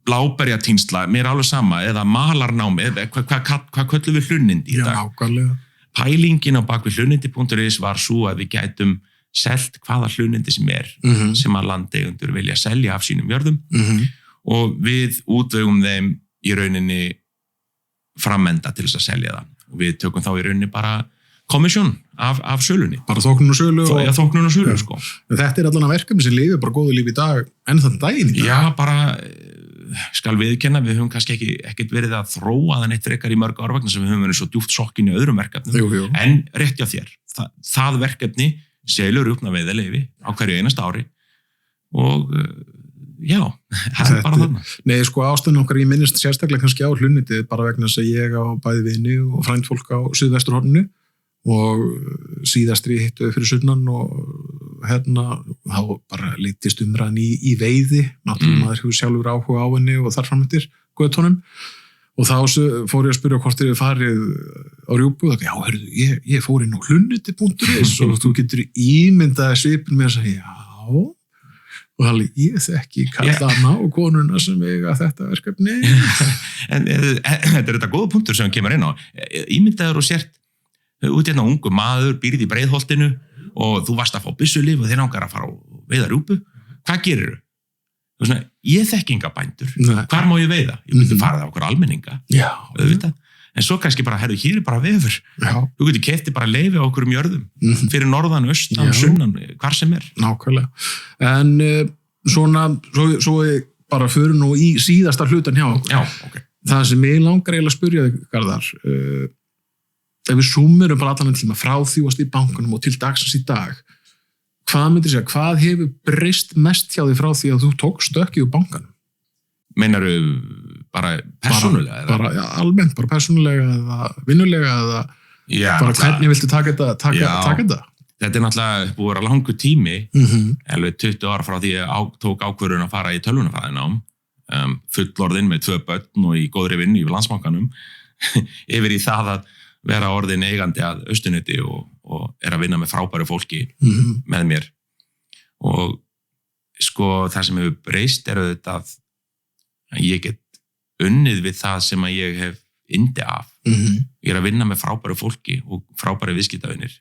bláberjatínsla, mér er alveg sama, eða malarnám, hvað köllum við hlunnindi í dag? Nákvæmlega. Pælingin á bak við hlunnindi.is var svo að við gætum selt hvaða hlunnindi sem er sem að landeigendur vilja selja af sínum jörðum og við útvegum þeim í rauninni framenda til þess að selja það. Og við tökum þá í rauninni bara komissjón af sölunni. Bara þóknun og sölu? Já, þóknun og sölu, sko. Þetta er allan að verkefni sem lifir bara góðu lífi í dag enn þann daginn í dag. Já, bara skal viðurkenna, við höfum kannski ekkert verið að þróa það neitt frekar í mörg ár vegna sem við höfum verið svo djúpt sokkin í öðrum verkefnum. En rétt hjá þér, það verkefni selur rjúpnaveiði leyfi á hverju einasta ári og já, það er bara þarna. Nei, sko ástæðan okkar ég minnist sérstaklega kannski á hlunnindi bara vegna þess að ég á bæði vini og frændfólk á Suðvesturhorninu og síðastri hittu fyrir sunnan og þá bara litist umræðan í veiði, náttúrulega maður hefur sjálfur áhuga á henni og þar fram eftir götunum og þá fór ég að spyrja hvort þið farið á rjúpu og já, heyrðu, ég fór inn á hlunnindi.is og þú getur ímyndaði svipin með að segja já og það ég þekki kallana og konuna sem eiga þetta verkefni. En þetta er þetta góða punktur sem kemur inn á. Ímyndaður og sért út hérna ungu maður, býrð í Breiðholtinu og þú varst að fá byssulíf og þeir langar að fara á veiða rjúpu. Hvað gerirðu? Þú svona, ég þekki enga bændur. Hvar má ég veiða? Ég myndi fara það á okkur almenninga. Já. Auðvitað. En svo kannski bara, herru, hér er bara vefur. Já. Þú getur keypti bara leyfi á okkur jörðum. Fyrir norðan, austan, sunnan, hvar sem er. Nákvæmlega. En svo bara fyrir nú í síðasta hlutan hjá okkur. Já, ok. Það sem ég langar eiginlega að spyrja þig, Garðar, ef við súmurum bara allan tíma frá því varst í bankunum og til dagsins í dag, hvað myndir segja, hvað hefur breyst mest hjá því frá því að þú tók stökkið úr bankanum? Meinaru bara persónulega? Bara almennt, bara persónulega eða vinnulega eða bara hvernig viltu taka þetta? Þetta er náttúrulega búið að vera langur tími, alveg 20 ára frá því ég tók ákvörðun að fara í tölvunarfræðinám, fullorðinn með 2 börn og í góðri vinnu í Landsbankanum, yfir í það að vera orðin eigandi að Austurneti og er að vinna með frábæru fólki með mér. Og sko það sem hefur breyst er auðvitað að ég get unnið við það sem að ég hef yndi af. Ég er að vinna með frábæru fólki og frábæru viðskiptavinir.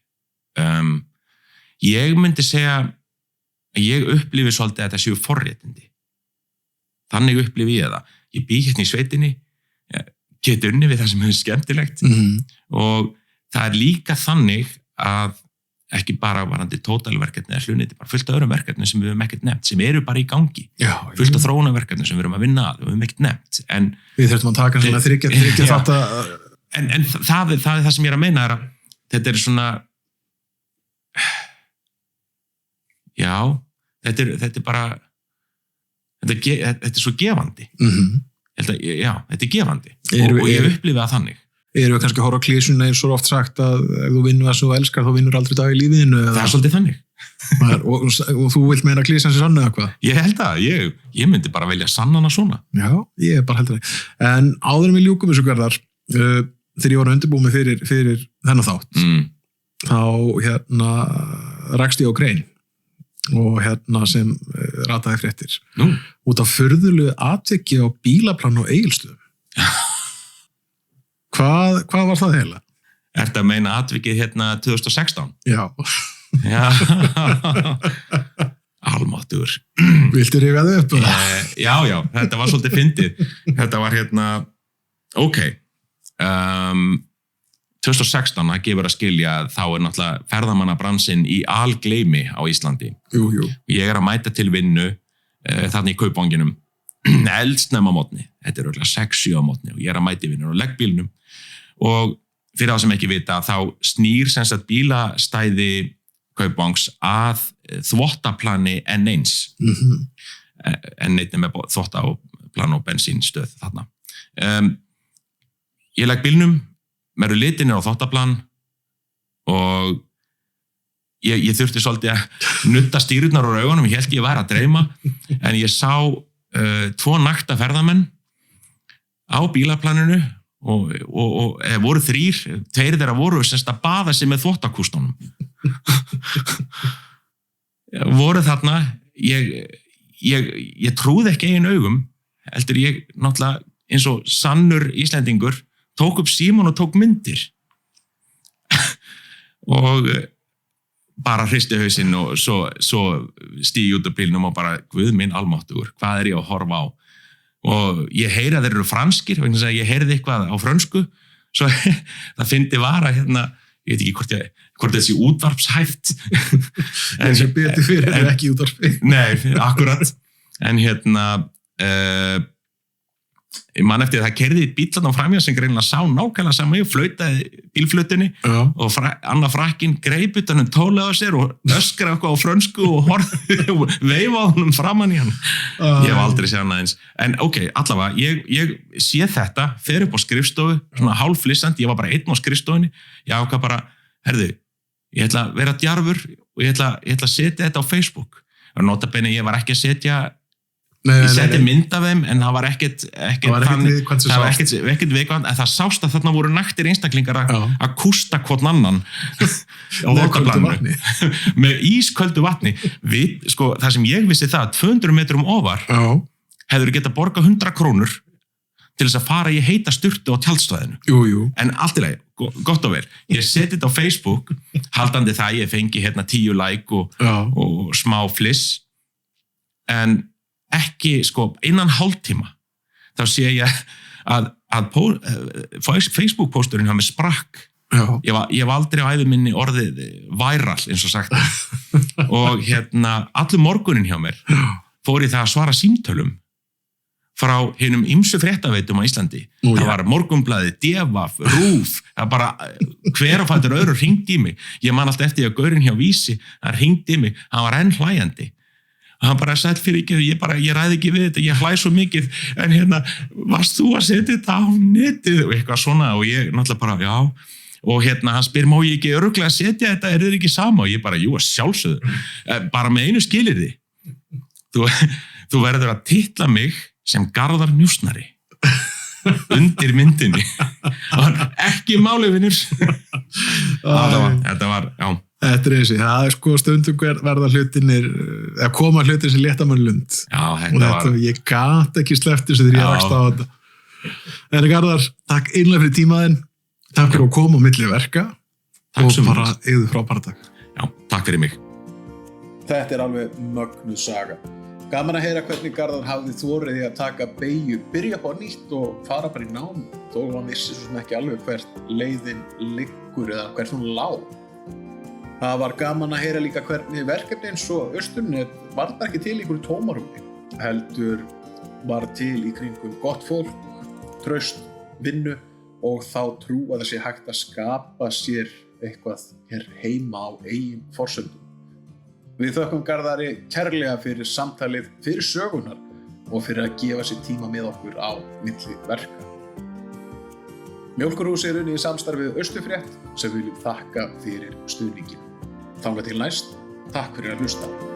Ég myndi segja að ég upplifi svolítið að þetta séu forréttindi. Þannig upplifi ég það. Ég bý hérna í sveitinni, get unnið við það sem er skemmtilegt og það er líka þannig að ekki bara varandi tótalverkefni eða hluniti, bara fullt af öðrum verkefni sem við höfum ekkert nefnt, sem eru bara í gangi fullt af þróunarverkefni sem við erum að vinna að við höfum ekkert nefnt, en við þurfum að taka svona þriggja þátta en það er það sem ég er að meina er að þetta er svona já, þetta er bara þetta er svo gefandi já, þetta er gefandi og ég upplifi það þannig. Erum við kannski að horfa á klísuna eins og oft sagt að ef þú vinnur það sem þú elskar þá vinnur aldrei dag í lífinu? Það er svolítið þannig. og þú vilt meina klísan sér sannu eða hvað? Ég held að, ég myndi bara velja sannana svona. Já, ég bara held það. En áður en við ljúkum þessu Garðar, þegar ég var að undirbúa mig fyrir þennan þátt, þá rakst ég á grein og sem rataði fréttir. Út af furðulegu atviki á bílaplan á Egilsstöðum. Hvað var það heila? Ertu að meina atvikið 2016? Já. Já. Almáttugur. Viltu rifja þau upp? Já, þetta var svolítið fyndið. Þetta var ok. 2016, það gefur að skilja, þá er náttúrulega ferðamannabransinn í algleymi á Íslandi. Jú. Ég er að mæta til vinnu þarna í Kaupanginum. Eldsnemma mótni, þetta er örugglega 6-7 á mótni og ég er að mæti vinnur og legg bílnum og fyrir það sem ekki vita þá snýr sem sagt bílastæði Kaupangs að þvottaplani N1 N1 með þvottaplan og bensínstöð þarna. Ég legg bílnum, mér eru litinir á þvottaplan og ég þurfti svolítið að nutta stýrurnar úr augunum, ég held ég væri að dreyma en ég sá 2 nakta ferðamenn á bílaplaninu og voru 3, 2 þeirra voru semst að baða sig með þvottakústunum. Voru þarna, ég trúði ekki eigin augum, heldur ég náttúrulega eins og sannur Íslendingur tók upp símann og tók myndir og bara hristi hausinn og svo stíg út af bílnum og bara, guð minn almáttugur, hvað er ég að horfa á? Og ég heyri að þeir eru franskir, vegna þess að ég heyrði eitthvað á frönsku, svo það fyndi vara ég veit ekki hvort þessi útvarpshæft. En sem betur fyrir er ekki útvarpshæft. Nei, akkurat. En ég man eftir að það keyrði bílarna framjá sem greinilega sá nákvæmlega saman ég flautaði bílflautunni og annar frakkinn greip utan tólið á sér og öskraði eitthvað á frönsku og veifaði honum framan í hann. Ég hef aldrei séð hana eins. En ok, allavega, ég sé þetta, fer upp á skrifstofu, svona hálfflissandi, ég var bara einn á skrifstofunni, ég ákvað bara, herðu, ég ætla að vera djarfur og ég ætla að setja þetta á Facebook. Og notabene, ég var ekki að setja ég seti mynd af þeim en það var ekkert viðkvæmt en það sást að þarna voru naktir einstaklingar að kústa hvort annan á þvottaplaninu með ísköldu vatni það sem ég vissi það 200 metrum ofar hefur getað borgað 100 krónur til þess að fara í heita sturtu á tjaldstæðinu en allt í lagi, gott og vel ég seti þetta á Facebook haldandi það ég fengi 10 like og smá fliss en ekki, innan hálftíma þá sé ég að Facebook-pósturinn hjá mig sprakk. Ég var aldrei á ævi minni orðið væral, eins og sagt. Og allur morgunin hjá mér fór ég það að svara símtölum frá hinum ýmsu fréttaveitum á Íslandi. Það var Morgunblaðið, Devaf, RÚV, það bara hver á fætur öðru hringdi í mig. Ég man alltaf eftir að gaurinn hjá Vísi, hann hringdi í mig, hann var enn hlæjandi. Hann bara sæll fyrir ekki, ég ræði ekki við þetta, ég hlæ svo mikið, en varst þú að setja þetta á netið og eitthvað svona og ég náttúrulega bara, já, og hann spyr, má ég ekki örugglega setja þetta, er þið ekki sama? Og ég bara, jú, sjálfsögðu, bara með einu skilyrði. Þú verður að titla mig sem Garðar Njósnari undir myndinni. Ekki máli, vinnur. Þetta var, já. Þetta er þessi, það er stundum verða hlutinir, eða koma hlutir sem létta mann lund. Já, þetta var... Ég gat ekki sleppt þessu þegar ég rakst á þetta. En Garðar, takk einlega fyrir tímaðinn, takk fyrir að koma á milli verka og bara yfir frábæra dag. Já, takk fyrir mig. Þetta er alveg mögnuð saga. Gaman að heyra hvernig Garðar hafði þorið í að taka beygju, byrja på nýtt og fara bara í nám. Þó hann vissi svo sem ekki alveg hvert leiðin liggur eða hvert hún lá. Það var gaman að heyra líka hvernig verkefni eins og Austurnet var það ekki til í einhverju tómarúmi, heldur var til í kringum gott fólk, traust, vinnu og þá trú að það sé hægt að skapa sér eitthvað hér heima á eigin forsöndum. Við þökkum Garðari kærlega fyrir samtalið, fyrir sögunar og fyrir að gefa sér tíma með okkur á milli verka. Mjólkurhús er unnið í samstarfið Austurfrétt sem viljum þakka fyrir stuðninginn. Þangað til næst, takk fyrir að hlusta.